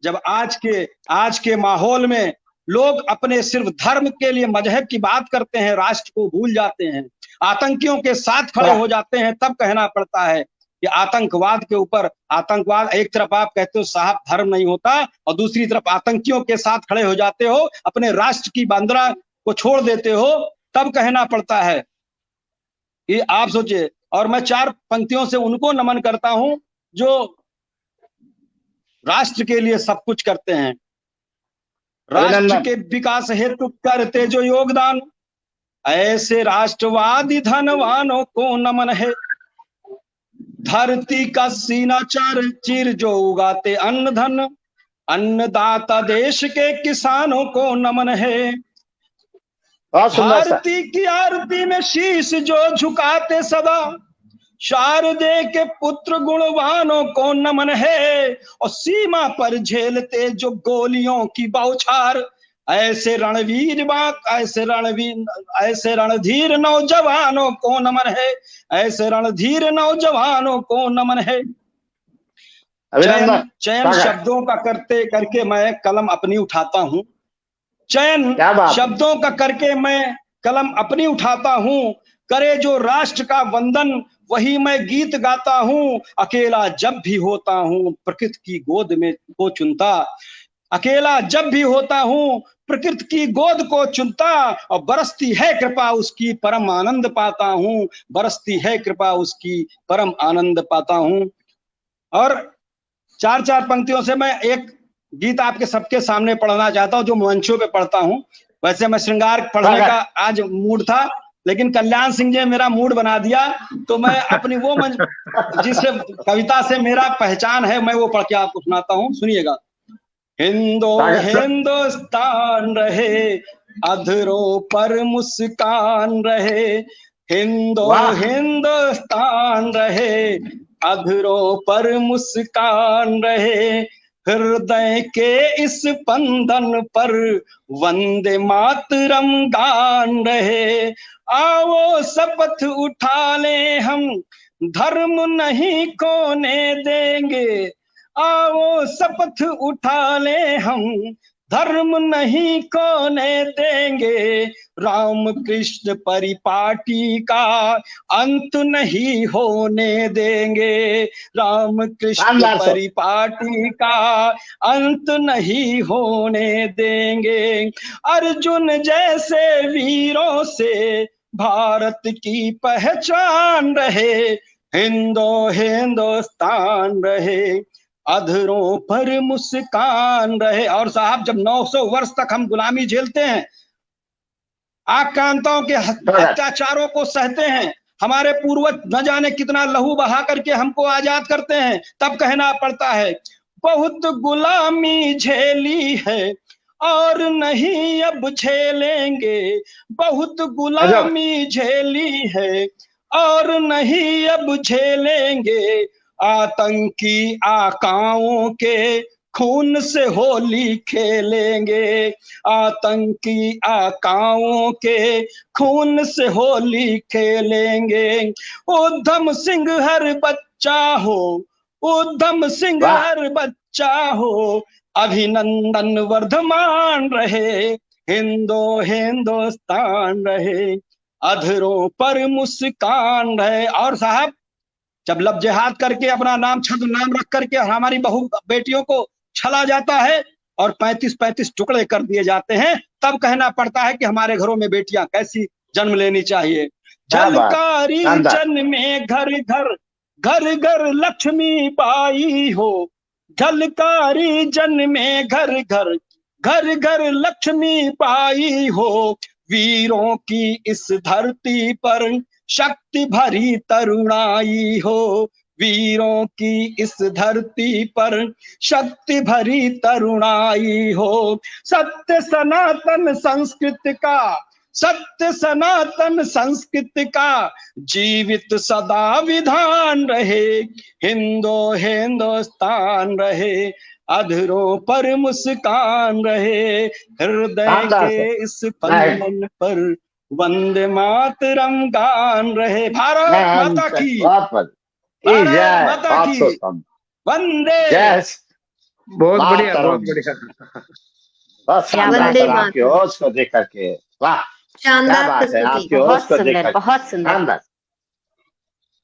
Speaker 4: जब आज के माहौल में लोग अपने सिर्फ धर्म के लिए मजहब की बात करते हैं, राष्ट्र को भूल जाते हैं, आतंकियों के साथ खड़े हो जाते हैं। तब कहना पड़ता है कि आतंकवाद के ऊपर आतंकवाद, एक तरफ आप कहते हो साहब धर्म नहीं होता, और दूसरी तरफ आतंकियों के साथ खड़े हो जाते हो, अपने राष्ट्र की बांद्रा को छोड़ देते हो, तब कहना पड़ता है। ये आप सोचिए। और मैं 4 पंक्तियों से उनको नमन करता हूं जो राष्ट्र के लिए सब कुछ करते हैं, राष्ट्र के विकास हेतु करते जो योगदान, ऐसे राष्ट्रवादी धनवानों को नमन है। धरती का सीना चीर जो उगाते अन्न धन, अन्नदाता देश के किसानों को नमन है।
Speaker 1: बहुत सुंदर सर।
Speaker 6: भारती की आरती में शीश जो झुकाते सदा, शारदे के पुत्र गुणवानों को नमन है। और सीमा पर झेलते जो गोलियों की बौछार, ऐसे रणधीर नौजवानों को नमन है, ऐसे रणधीर नौजवानों को नमन है। चयन शब्दों का करके मैं कलम अपनी उठाता हूँ, चयन शब्दों का करके मैं कलम अपनी उठाता हूँ। करे जो राष्ट्र का वंदन वही मैं गीत गाता हूँ। अकेला जब भी होता हूँ प्रकृति की गोद में को चुनता, अकेला जब भी होता हूँ प्रकृति की गोद को चुनता। और बरसती है कृपा उसकी परम आनंद पाता हूँ, बरसती है कृपा उसकी परम आनंद पाता हूँ। और चार पंक्तियों से मैं एक गीत आपके सबके सामने पढ़ना चाहता हूँ, जो मंचों पे पढ़ता हूँ। वैसे मैं श्रृंगार पढ़ने का आज मूड था, लेकिन कल्याण सिंह जी ने मेरा मूड बना दिया, तो मैं अपनी वो मंच जिससे कविता से मेरा पहचान है, मैं वो पढ़ के आपको सुनाता हूँ, सुनिएगा। हिंदुस्तान रहे, अधरों पर मुस्कान रहे, हिंदुस्तान रहे, अधरों पर मुस्कान रहे। हृदय के इस स्पंदन पर वंदे मातरम गान रहे। आओ शपथ उठा ले हम, धर्म नहीं खोने देंगे। आओ शपथ उठा ले हम, धर्म नहीं खोने देंगे। राम कृष्ण परिपाटी का अंत नहीं होने देंगे। राम कृष्ण परिपाटी का अंत नहीं होने देंगे। अर्जुन जैसे वीरों से भारत की पहचान रहे। हिंदुस्तान रहे, अधरों पर मुस्कान रहे। और साहब, जब 900 वर्ष तक हम गुलामी झेलते हैं, आक्रांताओं के अत्याचारों को सहते हैं, हमारे पूर्वज न जाने कितना लहू बहा करके हमको आजाद करते हैं, तब कहना पड़ता है बहुत गुलामी झेली है और नहीं अब झेलेंगे। बहुत गुलामी झेली है और नहीं अब झेलेंगे। आतंकी आकाओं के खून से होली खेलेंगे। आतंकी आकाओं के खून से होली खेलेंगे। उधम सिंह हर बच्चा हो, उधम सिंह हर बच्चा हो, अभिनंदन वर्धमान रहे। हिंदुस्तान रहे, अधरों पर मुस्कान रहे। और साहब, जब लब जिहाद करके अपना नाम छद्म नाम रख करके हमारी बहू बेटियों को छला जाता है और 35-35 टुकड़े कर दिए जाते हैं, तब कहना पड़ता है कि हमारे घरों में बेटियां कैसी जन्म लेनी चाहिए। झलकारी जन्मे घर घर, घर घर लक्ष्मी बाई हो। झलकारी जन्मे घर घर, घर घर लक्ष्मी बाई हो। वीरों की इस धरती पर शक्ति भरी तरुणाई हो। वीरों की इस धरती पर शक्ति भरी तरुणाई हो। सत्य सनातन संस्कृति का, सत्य सनातन संस्कृति का जीवित सदा विधान रहे। हिंदुस्तान रहे, अधरों पर मुस्कान रहे। हृदय के इस स्पंदन पर वंदे मातरम गान रहे। भारत माता की, भारत माता की वंदे।
Speaker 3: बहुत बढ़िया, बहुत बढ़िया।
Speaker 1: बस आपकी होश को देख करके, वाह, शानदार बात है। आपकी होश को देख करके
Speaker 5: बहुत सुंदर।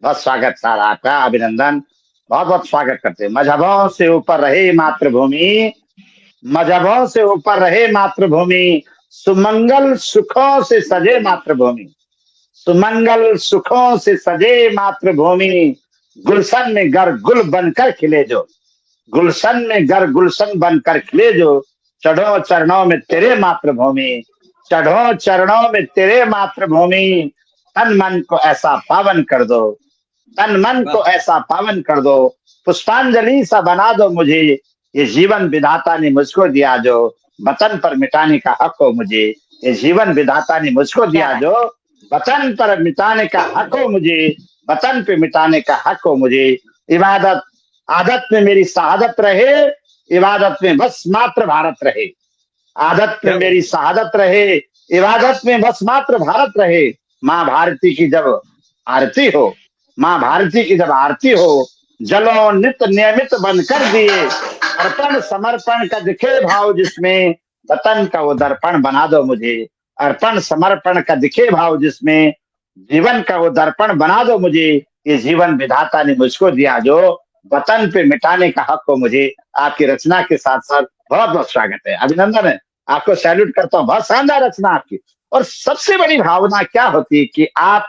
Speaker 1: बहुत स्वागत सर आपका, अभिनंदन, बहुत बहुत स्वागत करते हैं। मजहबों से ऊपर रहे मातृभूमि, मजहबों से ऊपर रहे मातृभूमि, सुमंगल सुखों से सजे मातृभूमि, सुमंगल सुखों से सजे मातृभूमि। गुलशन में गर गुल बनकर खिले जो, गुलशन में गर गुलशन बनकर खिले जो। चढ़ो चरणों में तेरे मातृभूमि, चढ़ो चरणों में तेरे मातृभूमि। तन मन को ऐसा पावन कर दो, तन मन को ऐसा पावन कर दो। पुष्पांजलि सा बना दो मुझे, ये जीवन विधाता ने मुझको दिया जो। वतन पर मिटाने का हक हो मुझे, ये जीवन विधाता ने मुझको दिया जो वतन पर मिटाने का हक हो मुझे, वतन पे मिटाने का हक हो मुझे। इबादत आदत में मेरी शहादत रहे, इबादत में बस मात्र भारत रहे। आदत में मेरी शहादत रहे, इबादत में बस मात्र भारत रहे। माँ भारती की जब आरती हो, माँ भारती की जब आरती हो, जलो नित्य नियमित बंद कर दिए, अर्पण समर्पण का दिखे भाव जिसमें, वतन का वो दर्पण बना दो मुझे। अर्पण समर्पण का दिखे भाव जिसमें, जीवन का वो दर्पण बना दो मुझे। ये जीवन विधाता ने मुझको दिया जो वतन पे मिटाने का हक हो मुझे। आपकी रचना के साथ साथ बहुत बहुत स्वागत है, अभिनंदन है, आपको सैल्यूट करता हूँ। बहुत शानदार रचना आपकी। और सबसे बड़ी भावना क्या होती है कि आप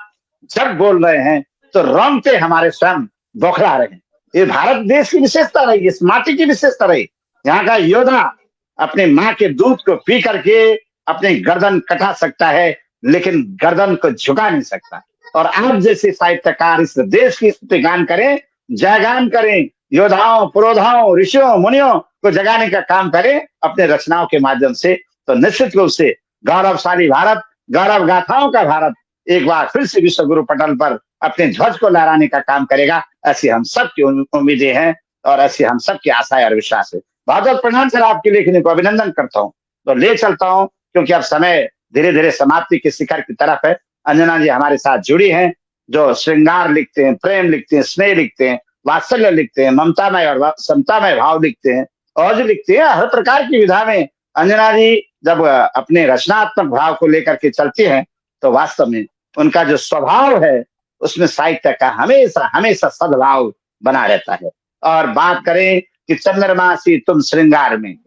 Speaker 1: जब बोल रहे हैं तो रोंगटे हमारे स्वयं बौखला रहे हैं। ये भारत देश की विशेषता रही, इस माटी की विशेषता रही। यहाँ का योद्धा अपने माँ के दूध को पी करके अपनी गर्दन कटा सकता है, लेकिन गर्दन को झुका नहीं सकता। और आप जैसे साहित्यकार इस देश की स्तुतिगान करें, जयगान करें, योद्धाओं, पुरोधाओं, ऋषियों, मुनियों को जगाने का काम करें अपने रचनाओं के माध्यम से, तो निश्चित रूप से गौरवशाली भारत, गौरव गाथाओं का भारत एक बार फिर से विश्व गुरु पटल पर अपने ध्वज को लहराने का काम करेगा। ऐसी हम सब की उम्मीदें हैं और ऐसी हम सब की आशाएं और विश्वास है। बहुत बहुत प्रणाम सर, आपके लेखनी को अभिनंदन करता हूँ। तो ले चलता हूँ क्योंकि अब समय धीरे धीरे समाप्ति के शिखर की तरफ है। अंजना जी हमारे साथ जुड़ी हैं, जो श्रृंगार लिखते हैं, प्रेम लिखते हैं, स्नेह लिखते हैं, वात्सल्य लिखते हैं, ममतामय और समतामय भाव लिखते हैं, और जो लिखते हैं हर प्रकार की विधा में। अंजना जी जब अपने रचनात्मक भाव को लेकर के चलती हैं तो वास्तव में उनका जो स्वभाव है उसमें साहित्य का हमेशा हमेशा सद्भाव बना रहता है। और बात करें कि चंद्रमासी तुम श्रृंगार में,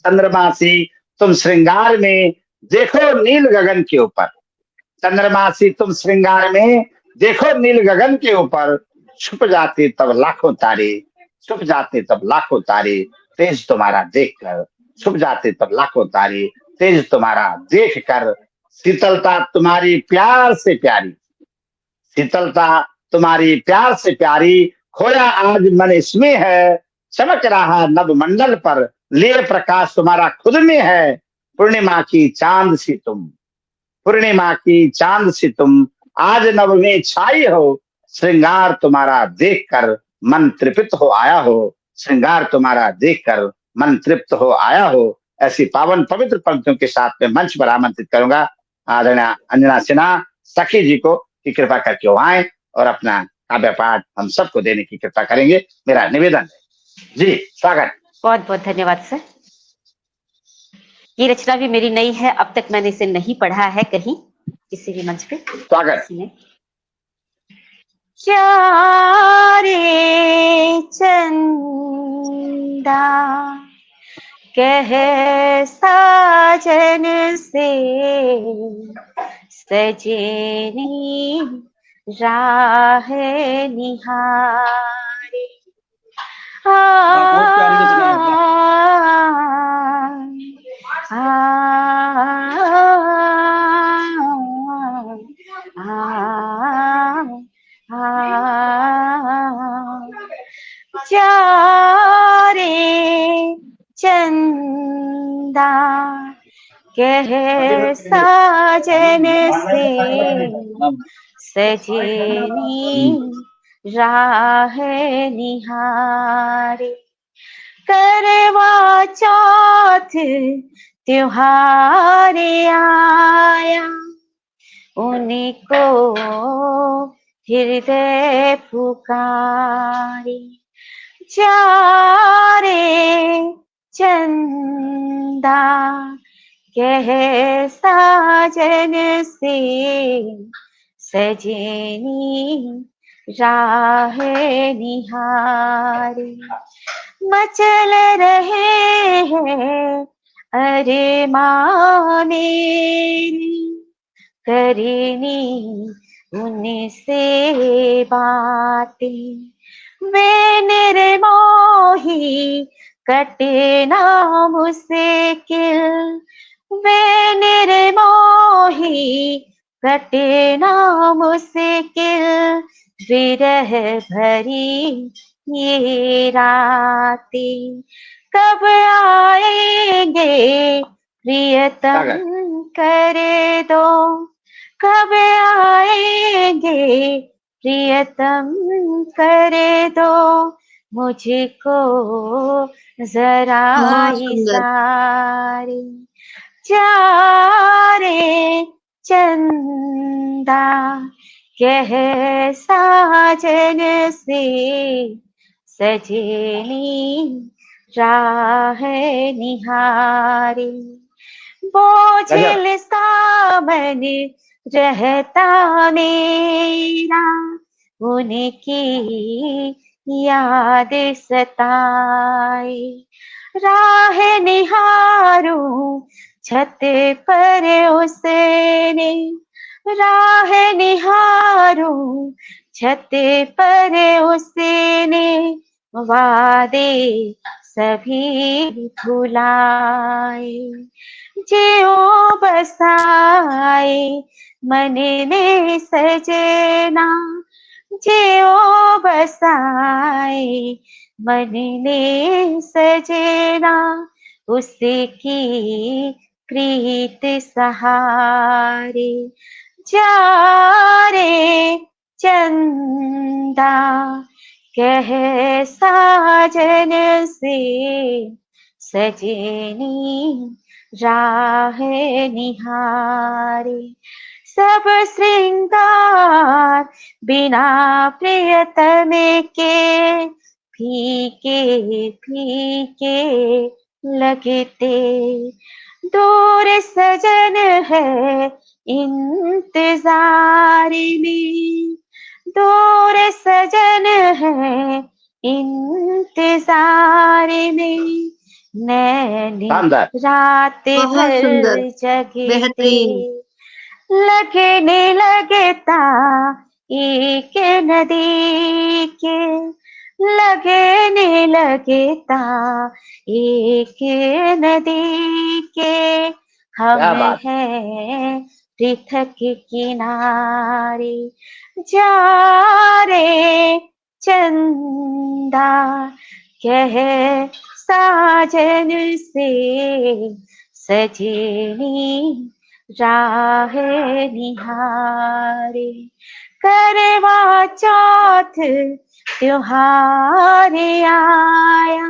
Speaker 1: चंद्रमासी तुम श्रृंगार में देखो नील गगन के ऊपर, चंद्रमासी तुम श्रृंगार में देखो नील गगन के ऊपर, छुप जाते तब लाखों तारे, छुप जाते तब लाखों तारे, तेज तुम्हारा देखकर, छुप जाते तब लाखों तारे, तेज तुम्हारा देखकर, शीतलता तुम्हारी प्यार से प्यारी, शीतलता तुम्हारी प्यार से प्यारी, खोया आज मन इसमें है, चमक रहा नभ मंडल पर, लिए प्रकाश तुम्हारा खुद में है। पूर्णिमा की चांद सी तुम, पूर्णिमा की चांद सी तुम, आज नभ में छाई हो, श्रृंगार तुम्हारा देखकर मन तृप्त हो आया हो, श्रृंगार तुम्हारा देखकर मन तृप्त हो आया हो। ऐसी पावन पवित्र पंक्तियों के साथ में मंच पर आमंत्रित करूंगा आदरणीय अंजना सिन्हा सखी जी को कि कृपा करके वो आए और अपना काव्य पाठ हम सबको देने की कृपा करेंगे, मेरा निवेदन है जी। स्वागत।
Speaker 5: बहुत बहुत धन्यवाद सर। ये रचना भी मेरी नई है, अब तक मैंने इसे नहीं पढ़ा है कहीं किसी भी मंच पे।
Speaker 1: स्वागत।
Speaker 5: चारे चंदा कह साजन से, सजनी राह निहारे, चारे चंदा कह साजन से, सजनी राह निहारे, करवा चौथ त्योहार आया, उनको हृदय पुकारे, चारे चंदा कह साजन से, सजनी राह निहारे, मचल रहे हैं अरे माँ मेरी, करनी उनसे बातें, वे निर्मोही कटना मुश्किल, वे निर्मोही कटना मुश्किल, विरह भरी ये रातें, कब आएंगे प्रियतम कर दो, कब आएंगे प्रियतम कर दो मुझको जरा
Speaker 2: बहुत
Speaker 5: इशारे। जा रे चंदा कह साजन से सजनी राह निहारे। बोझिल सावन रहता मेरा, उनकी याद सताए। राह निहारूं छत पर उसने, राह निहारूं छत पर उसने वादे सभी भुलाए। जियो बसाए मन में सजना, जियो बसाए मन में सजना, उसकी प्रीत सहारे। जा रे चंदा कह साजन से सजनी राह निहारे। सब श्रृंगार बिना प्रियतम के फीके फीके लगते। दूर सजन है इंतजार में, दूर सजन है इंतजार में। नैनी रात भर जगते, लगने लगता एक नदी के, लगने लगता एक नदी के। हम हैं पृथक किनारे। जा रे चंदा कह साजन से सजनी राह निहारे। करवा चौथ त्योहार आया,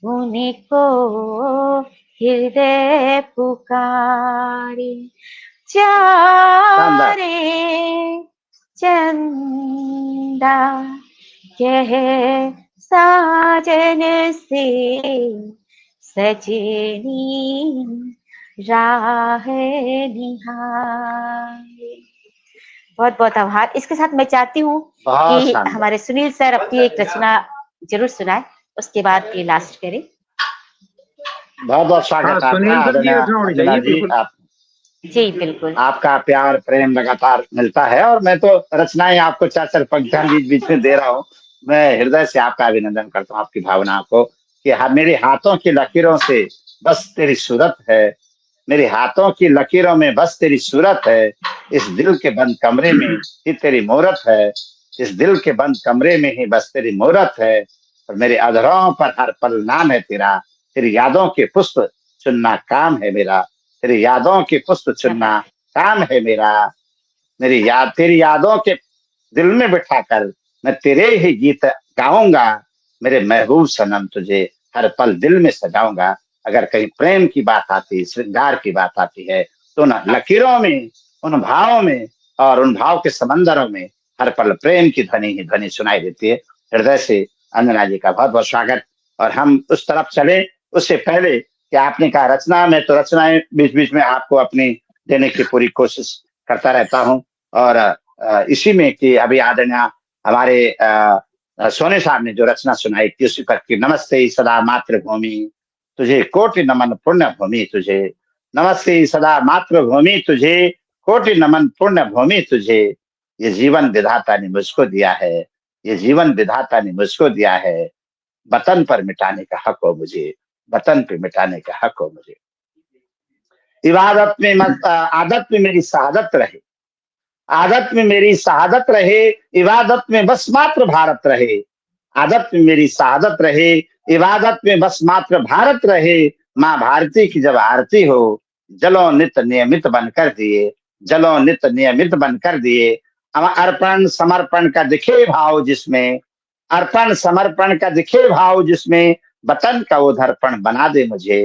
Speaker 5: उनको हृदय पुकारे। जा रे चंदा कह साजन से सजनी राह निहारे। बहुत बहुत आभार। इसके साथ मैं चाहती हूँ कि हमारे सुनील सर अपनी एक रचना जरूर सुनाए, उसके बाद ये लास्ट करें।
Speaker 1: बहुत बहुत स्वागत आपका।
Speaker 5: जी बिल्कुल,
Speaker 1: आपका प्यार प्रेम लगातार मिलता है और मैं तो रचनाएं आपको चार चार पंक्तियां बीच बीच में दे रहा हूँ। मैं हृदय से आपका अभिनंदन करता हूँ, आपकी भावना को कि मेरे हाथों की लकीरों से बस तेरी सूरत है, मेरे हाथों की लकीरों में बस तेरी सूरत है। इस दिल के बंद कमरे में ही तेरी मूरत है, इस दिल के बंद कमरे में ही बस तेरी मूरत है। और मेरे अधरों पर हर पल नाम है तेरा, तेरी यादों के पुष्प चुनना काम है मेरा, तेरी यादों के पुष्प चुनना काम है मेरा। तेरी यादों के दिल में बिठाकर मैं तेरे ही गीत गाऊंगा, मेरे महबूब सनम तुझे हर पल दिल में सजाऊंगा। अगर कहीं प्रेम की बात आती, श्रृंगार की बात आती है तो उन लकीरों में, उन भावों में और उन भाव के समंदरों में हर पल प्रेम की ध्वनि ही ध्वनि सुनाई देती है। हृदय से अंजना जी का बहुत बहुत स्वागत। और हम उस तरफ चले उससे पहले कि आपने कहा रचना में, तो रचनाएं बीच बीच में आपको अपनी देने की पूरी कोशिश करता रहता हूं। और इसी में कि अभी आदरणीय हमारे सोने साहब ने जो रचना सुनाई थी उसी पर कि नमस्ते सदा मातृभूमि तुझे कोटि नमन पुण्य भूमि तुझे, नमस्ते सदा मातृभूमि तुझे कोटि नमन पुण्य भूमि तुझे। ये जीवन विधाता ने मुझको दिया है, ये जीवन विधाता ने मुझको दिया है, वतन पर मिटाने का हक हो मुझे, वतन पे मिटाने का हक हो मुझे। इबादत में आदत में मेरी शहादत रहे, आदत में मेरी शहादत रहे, इबादत में बस मात्र भारत रहे, आदत में मेरी शहादत रहे, इबादत में बस मात्र भारत रहे। माँ भारती की जब आरती हो जलो नित नियमित बन कर दिए, जलो नित नियमित बन कर दिए। अर्पण समर्पण का दिखे भाव जिसमें, अर्पण समर्पण का दिखे भाव जिसमें, वतन का वो दर्पण बना दे मुझे।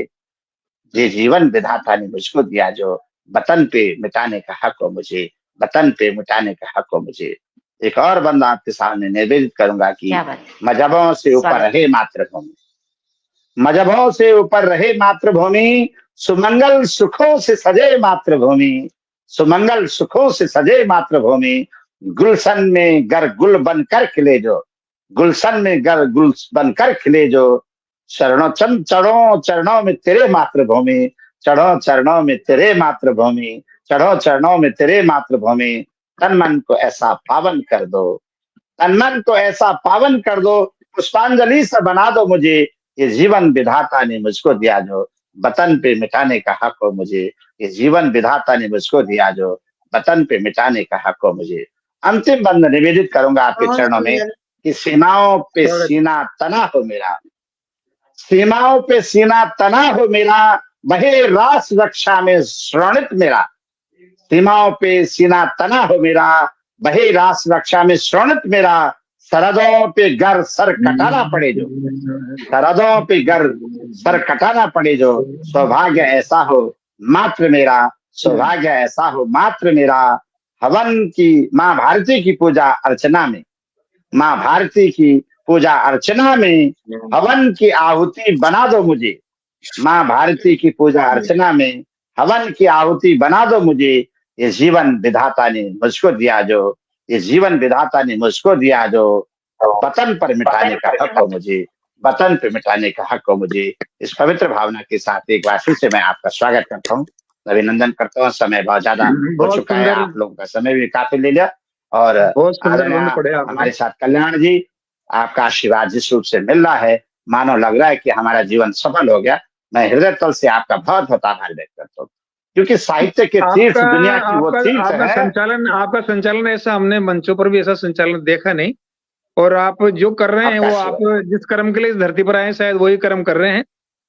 Speaker 1: ये जीवन विधाता ने मुझको दिया जो, वतन पे मिटाने का हक हो मुझे, वतन पे मिटाने का हक हो मुझे। एक और बंदा आपके सामने निवेदित करूंगा कि मजहबों से ऊपर रहे मातृभूमि, मजहबों से ऊपर रहे मातृभूमि, सुमंगल सुखों से सजे मातृभूमि, सुमंगल सुखों से सजे मातृभूमि। गुलशन में गर गुल बनकर खिले जो, गुलशन में गर गुल बनकर खिले जो, चरणों चरणों में तेरे मातृभूमि, चढ़ो चरणों में तेरे मातृभूमि, चढ़ो चरणों में तेरे मातृभूमि। तन मन को ऐसा पावन कर दो, तन मन को ऐसा पावन कर दो, पुष्पांजलि से बना दो मुझे। ये जीवन विधाता ने मुझको दिया जो, वतन पे मिटाने का हक हो मुझे। ये जीवन विधाता ने मुझको दिया जो, वतन पे मिटाने का हक हो मुझे। अंतिम बंद निवेदित करूंगा आपके चरणों में कि सीमाओं पे सीना तना हो मेरा, सीमाओं पे सीना तना हो मेरा, बहे रास रक्षा में श्रणित मेरा। सीमाओं पे सीना तना हो मेरा, बहे रास रक्षा में श्रणित मेरा। सरहदों पे गर सर कटाना पड़े जो, सरहदों पे गर सर कटाना पड़े जो, सौभाग्य ऐसा हो मात्र मेरा, सौभाग्य ऐसा हो मात्र मेरा। हवन की माँ भारती की पूजा अर्चना में, माँ भारती की पूजा अर्चना में हवन की आहुति बना दो मुझे। माँ भारती की पूजा अर्चना में हवन की आहुति बना दो मुझे। ये जीवन विधाता ने मुझको दिया जो, ये जीवन विधाता ने मुझको दिया जो, वतन पर मिटाने का हक हो मुझे, वतन पर मिटाने का हक हो मुझे। इस पवित्र भावना के साथ एक बार फिर से मैं आपका स्वागत करता हूँ, अभिनंदन करता हूँ। समय बहुत ज्यादा हो चुका है, आप लोगों का समय भी काफी ले लिया। और हमारे साथ कल्याण जी, आपका आशीर्वाद जिस रूप से मिल रहा है, मानो लग रहा है कि हमारा जीवन सफल हो गया। मैं हृदय तल से आपका बहुत बहुत आभार व्यक्त करता हूँ, क्योंकि साहित्य के तीर्थ दुनिया की वो तीर्थ है।
Speaker 3: आपका संचालन ऐसा हमने मंचों पर भी ऐसा संचालन देखा नहीं, और आप जो कर रहे हैं वो आप जिस कर्म के लिए इस धरती पर आए शायद वही कर्म कर रहे हैं।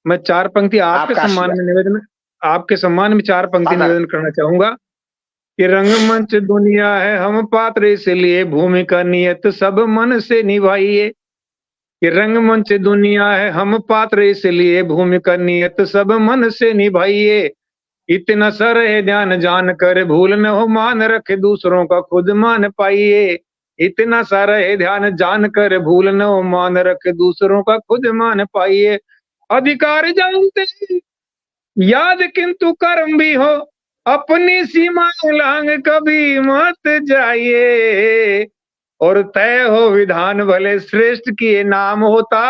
Speaker 3: मैं 4 पंक्ति आपके सम्मान में निवेदन, आपके सम्मान में 4 पंक्ति निवेदन करना चाहूंगा कि रंगमंच दुनिया है हम पात्र इसलिए, भूमि का नियत सब मन से निभाइए। कि रंगमंच दुनिया है हम पात्र इसलिए, भूमि का नियत सब मन से निभाइए। इतना सा रहे ध्यान जान कर, भूल न हो मान रखे दूसरों का खुद मान पाइए। इतना सा रहे ध्यान जान कर, भूल न हो मान रखे दूसरों का खुद मान पाइए। अधिकार जानते याद किंतु कर्म भी हो, अपनी सीमाएं लांग कभी मत जाइए। और तय हो विधान भले श्रेष्ठ किए नाम होता,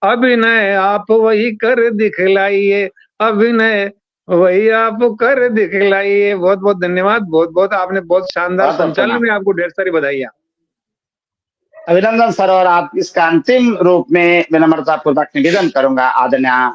Speaker 3: अभिनय आप वही कर दिखलाइए, अभिनय वही आप कर दिखलाइए। बहुत बहुत धन्यवाद, बहुत बहुत आपने बहुत शानदार संचालन में, आपको ढेर सारी बधाइयाँ।
Speaker 1: अभिनंदन सर। और आप इसका अंतिम रूप में विनम्रता पूर्वक निवेदन करूंगा आदरणीय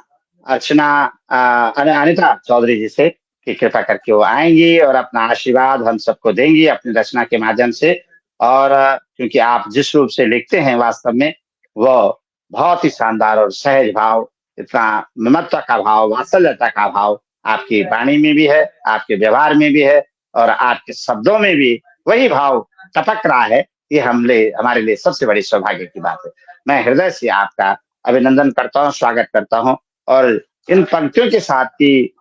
Speaker 1: अर्चना अनिता चौधरी जी से कि कृपा करके वो आएंगी और अपना आशीर्वाद हम सबको देंगी अपनी रचना के माध्यम से। और क्योंकि आप जिस रूप से लिखते हैं वास्तव में वो बहुत ही शानदार और सहज भाव, इतना ममता का भाव, वात्सल्यता का भाव आपकी वाणी में भी है, आपके व्यवहार में भी है, और आपके शब्दों में भी वही भाव टपक रहा है। ये हमारे लिए सबसे बड़ी सौभाग्य की बात है। मैं हृदय से आपका अभिनंदन करता हूँ, स्वागत करता हूँ। और इन पंक्तियों के साथ की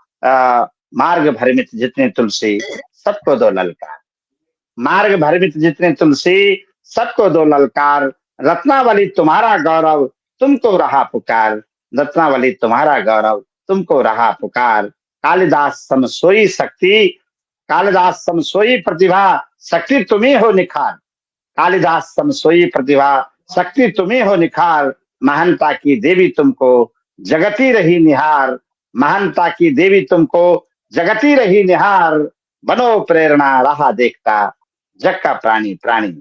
Speaker 1: मार्ग भरमित जितने तुलसी सबको दो ललकार, मार्ग भरमित जितने तुलसी सबको दो ललकार। रत्नावली तुम्हारा गौरव तुमको रहा पुकार, रत्नावली तुम्हारा गौरव तुमको रहा पुकार। कालिदास सम सोई शक्ति, कालिदास सम सोई प्रतिभा, शक्ति तुम्ही हो निखार। कालिदास सम सोई प्रतिभा, शक्ति तुम्ही हो निखार। महानता की देवी तुमको जगती रही निहार, महानता की देवी तुमको जगती रही निहार। बनो प्रेरणा राह देखता जग का प्राणी प्राणी,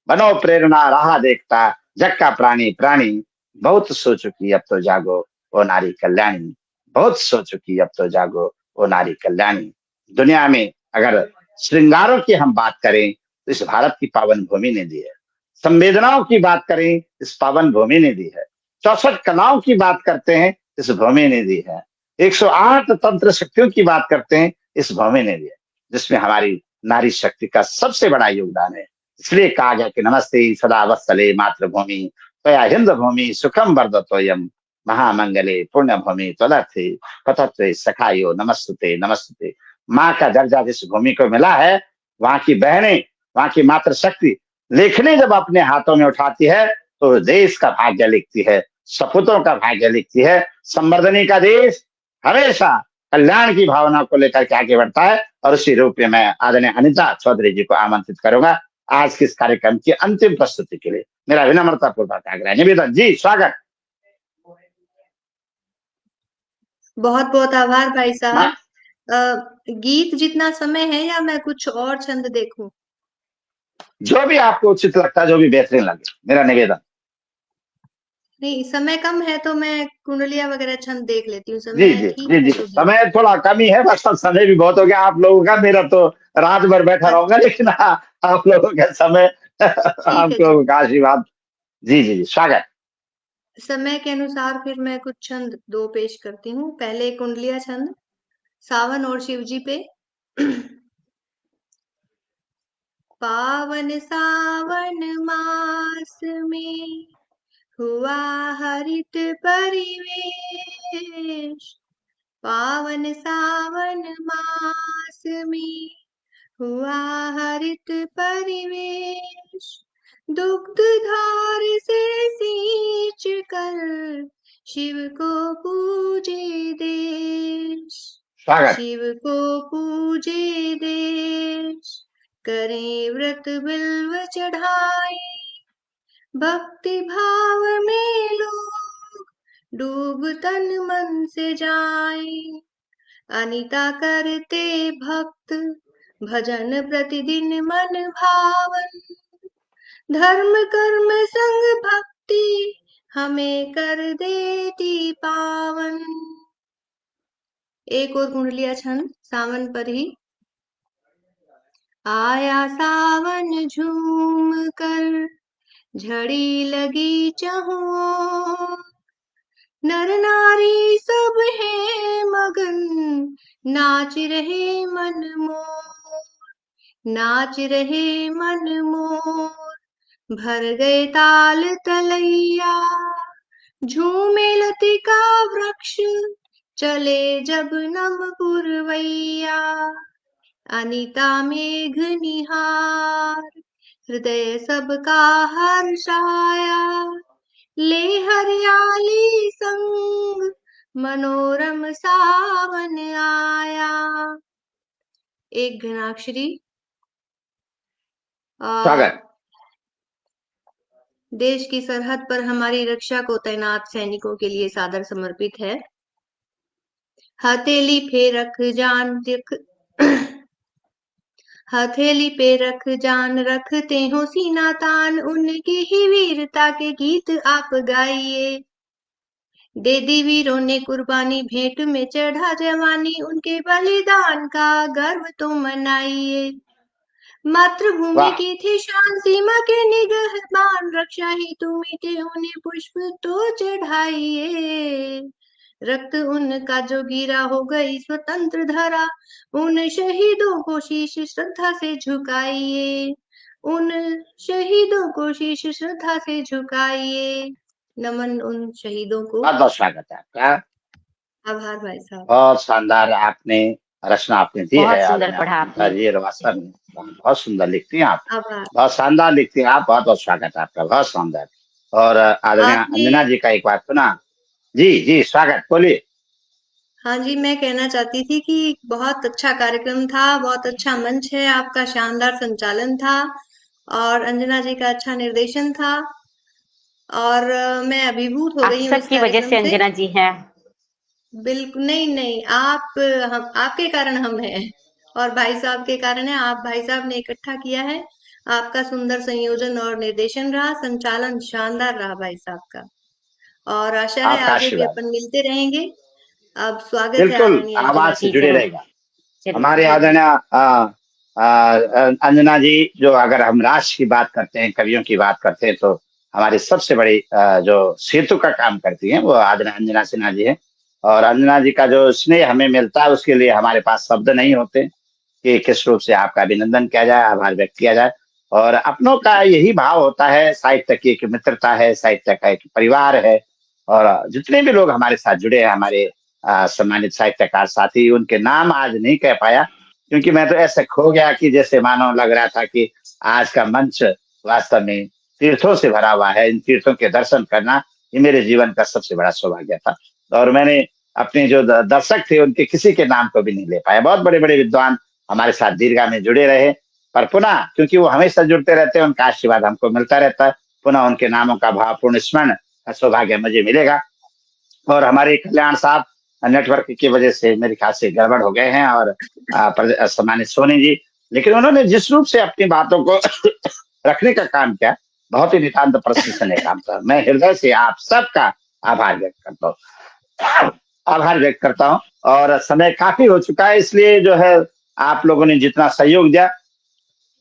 Speaker 1: बनो प्रेरणा राह देखता जग का प्राणी प्राणी। बहुत सो चुकी अब तो जागो ओ नारी कल्याणी, बहुत सो चुकी अब तो जागो ओ नारी कल्याणी। दुनिया में अगर श्रृंगारों की हम बात करें तो इस भारत की पावन भूमि ने दी है। संवेदनाओं की बात करें इस पावन भूमि ने दी है। 64 कलाओं की बात करते हैं इस भूमि ने दी है। 108 तंत्र शक्तियों की बात करते हैं इस भूमि ने दिया, जिसमें हमारी नारी शक्ति का सबसे बड़ा योगदान है। इसलिए कहा गया कि नमस्ते सदा वत्सले मातृभूमि त्वया हिंद भूमि सुखम वर्धतोयम महामंगले पुण्य भूमि त्वदर्थे पतत्वे सखायो नमस्तुते नमस्तुते। माँ का दर्जा जिस भूमि को मिला है, वहां की बहनें, वहां की मातृशक्ति लेखनी जब अपने हाथों में उठाती है तो देश का भाग्य लिखती है, सपूतों का भाग्य लिखती है। संवर्धनी का देश हमेशा कल्याण की भावना को लेकर के आगे बढ़ता है। और उसी रूप में मैं आदरणीय अनिता चौधरी जी को आमंत्रित करूंगा आज के इस कार्यक्रम की अंतिम प्रस्तुति के लिए। मेरा विनम्रता पूर्वक आग्रह निवेदन। जी स्वागत।
Speaker 2: बहुत बहुत आभार भाई साहब। गीत जितना समय है या मैं कुछ और छंद देखूं?
Speaker 1: जो भी आपको उचित लगता है, जो भी बेहतरीन लगे, मेरा निवेदन।
Speaker 2: नहीं, समय कम है तो मैं कुंडलिया वगैरह छंद देख लेती हूँ।
Speaker 1: जी
Speaker 2: समय
Speaker 1: जी
Speaker 2: ठीक
Speaker 1: जी
Speaker 2: है
Speaker 1: जी
Speaker 2: तो
Speaker 1: समय थोड़ा कम ही है, बस समय भी बहुत हो गया आप लोगों का। मेरा तो रात भर बैठा रहूंगा, लेकिन आप लोगों का समय आप लोगों का आशीर्वाद। जी जी जी स्वागत।
Speaker 2: समय के अनुसार फिर मैं कुछ छंद दो पेश करती हूँ। पहले कुंडलिया छंद सावन और शिवजी पे। पावन सावन मास में हुआ हरित परिवेश, पावन सावन मास में हुआ हरित परिवेश, दुग्ध धार से सींच कर शिव को पूजे देश, शिव को पूजे देश, करें व्रत बिल्व चढ़ाए, भक्ति भाव में लोग डूब तन मन से जाए। अनिता करते भक्त भजन प्रतिदिन मन भावन, धर्म कर्म संग भक्ति हमें कर देती पावन। एक और कुंडलिया छंद सावन पर ही। आया सावन झूम कर झड़ी लगी चहुओं, नर नारी सब है मगन नाच रहे मन मोर, नाच रहे मन मोर, भर गए ताल तलैया, झूमे लतिका वृक्ष चले जब नम पुरवैया। अनिता मेघ निहार हृदय सबका हर्षाया, ले हरियाली संग मनोरम सावन आया। एक घनाक्षरी।
Speaker 1: स्वागत।
Speaker 2: देश की सरहद पर हमारी रक्षा को तैनात सैनिकों के लिए सादर समर्पित है। हथेली पे रख जान हथेली पे रख जान रखते हो सीना तान, उनकी ही वीरता के गीत आप गाइए। दे दी वीरों ने कुर्बानी भेंट में चढ़ा जवानी, उनके बलिदान का गर्व तो मनाइए। मातृभूमि की थी शान सीमा के निगहबान, रक्षा ही तुम मीठे उन्हें पुष्प तो चढ़ाइए। रक्त उनका जो गिरा हो गई स्वतंत्र धरा, उन शहीदों को शीश श्रद्धा से झुकाइए, उन शहीदों को शीश श्रद्धा से झुकाइए। नमन उन शहीदों को।
Speaker 1: बहुत बहुत स्वागत है आपका।
Speaker 2: आभार भाई साहब।
Speaker 1: बहुत शानदार आपने रचना आपने दी है।
Speaker 5: बहुत सुंदर पढ़ा आपने।
Speaker 1: वास्तव में बहुत सुंदर लिखती हैं आप,
Speaker 2: आभार।
Speaker 1: बहुत शानदार लिखती हैं आप। बहुत बहुत स्वागत है आपका, बहुत शानदार। और आदरणीय अंजना जी का एक बात सुना। जी जी स्वागत, बोलिए।
Speaker 2: हाँ जी, मैं कहना चाहती थी कि बहुत अच्छा कार्यक्रम था, बहुत अच्छा मंच है आपका, शानदार संचालन था और अंजना जी का अच्छा निर्देशन था और मैं अभिभूत हो गई हूँ इस
Speaker 5: सबकी वजह से अंजना जी हैं।
Speaker 2: बिल्कुल नहीं, आपके कारण हम हैं और भाई साहब के कारण है। आप भाई साहब ने इकट्ठा किया है। आपका सुंदर संयोजन और निर्देशन रहा, संचालन शानदार रहा भाई साहब का और आशा है आगे भी अपन मिलते रहेंगे। अब स्वागत है
Speaker 1: बिल्कुल आवाज से जुड़े रहेगा हमारे आदरणीय अंजना जी। जो अगर हम राष्ट्र की बात करते हैं, कवियों की बात करते हैं, तो हमारी सबसे बड़ी जो सेतु का काम करती हैं वो आदरणीय अंजना सिन्हा जी है। और अंजना जी का जो स्नेह हमें मिलता है उसके लिए हमारे पास शब्द नहीं होते कि किस रूप से आपका अभिनंदन किया जाए, आभार व्यक्त किया जाए। और अपनों का यही भाव होता है, साहित्य की एक मित्रता है, साहित्य का एक परिवार है। और जितने भी लोग हमारे साथ जुड़े हैं, हमारे सम्मानित साहित्यकार साथी, उनके नाम आज नहीं कह पाया क्योंकि मैं तो ऐसे खो गया कि जैसे मानो लग रहा था कि आज का मंच वास्तव में तीर्थों से भरा हुआ है। इन तीर्थों के दर्शन करना ये मेरे जीवन का सबसे बड़ा सौभाग्य था। और मैंने अपने जो दर्शक थे उनके किसी के नाम को भी नहीं ले पाया। बहुत बड़े बड़े विद्वान हमारे साथ दीर्घा में जुड़े रहे, पर पुनः क्योंकि वो हमेशा जुड़ते रहते हैं, उनका आशीर्वाद हमको मिलता रहता है, पुनः उनके नामों का भावपूर्ण स्मरण का सौभाग्य मुझे मिलेगा। और हमारे कल्याण साहब नेटवर्क की वजह से मेरे ख्याल से गड़बड़ हो गए हैं, और सम्मानित सोनी जी, लेकिन उन्होंने जिस रूप से अपनी बातों को रखने का काम किया, बहुत ही नितांत प्रशंसनीय काम था। मैं हृदय से आप सबका आभार व्यक्त करता हूँ। और समय काफी हो चुका है, इसलिए जो है आप लोगों ने जितना सहयोग दिया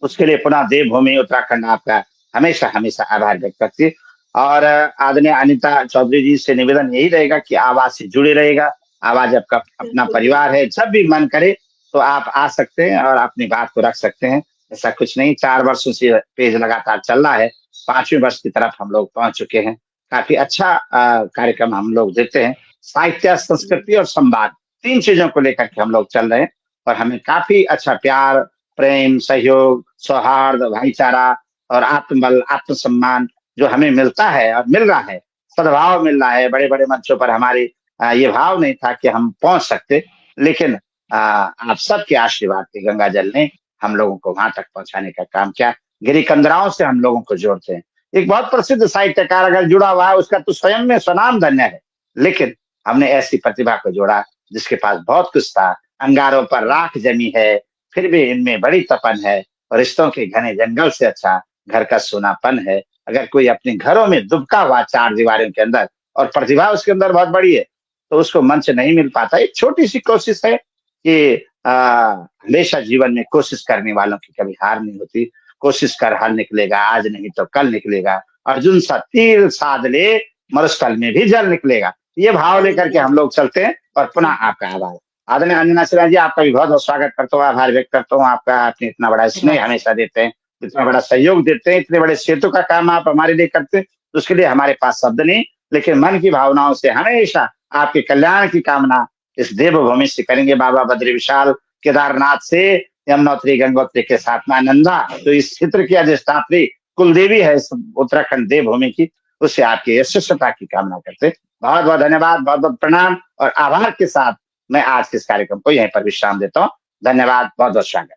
Speaker 1: उसके लिए पुनः देवभूमि उत्तराखंड आपका हमेशा हमेशा आभार व्यक्त करती है। और आदरणीय अनिता चौधरी जी से निवेदन यही रहेगा कि आवाज से जुड़े रहेगा। आवाज आपका अपना परिवार है, जब भी मन करे तो आप आ सकते हैं और अपनी बात को रख सकते हैं। ऐसा कुछ नहीं, 4 वर्षों से पेज लगातार चल रहा है, 5वें वर्ष की तरफ हम लोग पहुंच चुके हैं। काफी अच्छा कार्यक्रम हम लोग देते हैं। साहित्य, संस्कृति और संवाद, 3 चीजों को लेकर के हम लोग चल रहे हैं, और हमें काफी अच्छा प्यार, प्रेम, सहयोग, सौहार्द, भाईचारा और आत्मबल, आत्मसम्मान जो हमें मिलता है और मिल रहा है, सद्भाव मिल रहा है। बड़े बड़े मंचों पर हमारे ये भाव नहीं था कि हम पहुंच सकते, लेकिन आप सबके आशीर्वाद के गंगा जल ने हम लोगों को वहां तक पहुंचाने का काम किया। गिरी कंदराओं से हम लोगों को जोड़ते हैं। एक बहुत प्रसिद्ध साहित्यकार अगर जुड़ा हुआ है, उसका तो स्वयं में स्वनाम धन्य है, लेकिन हमने ऐसी प्रतिभा को जोड़ा जिसके पास बहुत कुछ था। अंगारों पर राख जमी है, फिर भी इनमें बड़ी तपन है, और रिश्तों के घने जंगल से अच्छा घर का सोनापन है। अगर कोई अपने घरों में दुबका हुआ 4 दीवारों के अंदर, और प्रतिभा उसके अंदर बहुत बड़ी है, तो उसको मंच नहीं मिल पाता। एक छोटी सी कोशिश है कि हमेशा जीवन में कोशिश करने वालों की कभी हार नहीं होती। कोशिश कर हल निकलेगा, आज नहीं तो कल निकलेगा। अर्जुन सा तीर साध ले, मरुस्थल में भी जल निकलेगा। ये भाव लेकर के हम लोग चलते हैं। और पुनः आपका आभार। आदरणीय अंजना सिन्हा जी, आपका भी बहुत बहुत स्वागत करता हूँ, आभार व्यक्त करता हूँ आपका। आपने इतना बड़ा स्नेह हमेशा देते हैं, इतना बड़ा सहयोग देते हैं, इतने बड़े सेतु का काम आप हमारे लिए करते हैं, तो उसके लिए हमारे पास शब्द नहीं, लेकिन मन की भावनाओं से हमेशा आपके कल्याण की कामना इस देवभूमि से करेंगे। बाबा बद्री विशाल केदारनाथ से यमुनोत्री गंगोत्री के साथ में नंदा, तो इस क्षेत्र की अधिष्ठात्री कुलदेवी है इस उत्तराखंड देवभूमि की, उससे आपकी यशस्वता की कामना करते। बहुत बहुत धन्यवाद, बहुत बहुत प्रणाम और आभार के साथ मैं आज के इस कार्यक्रम को यहीं पर विश्राम देता हूँ। धन्यवाद, बहुत बहुत स्वागत।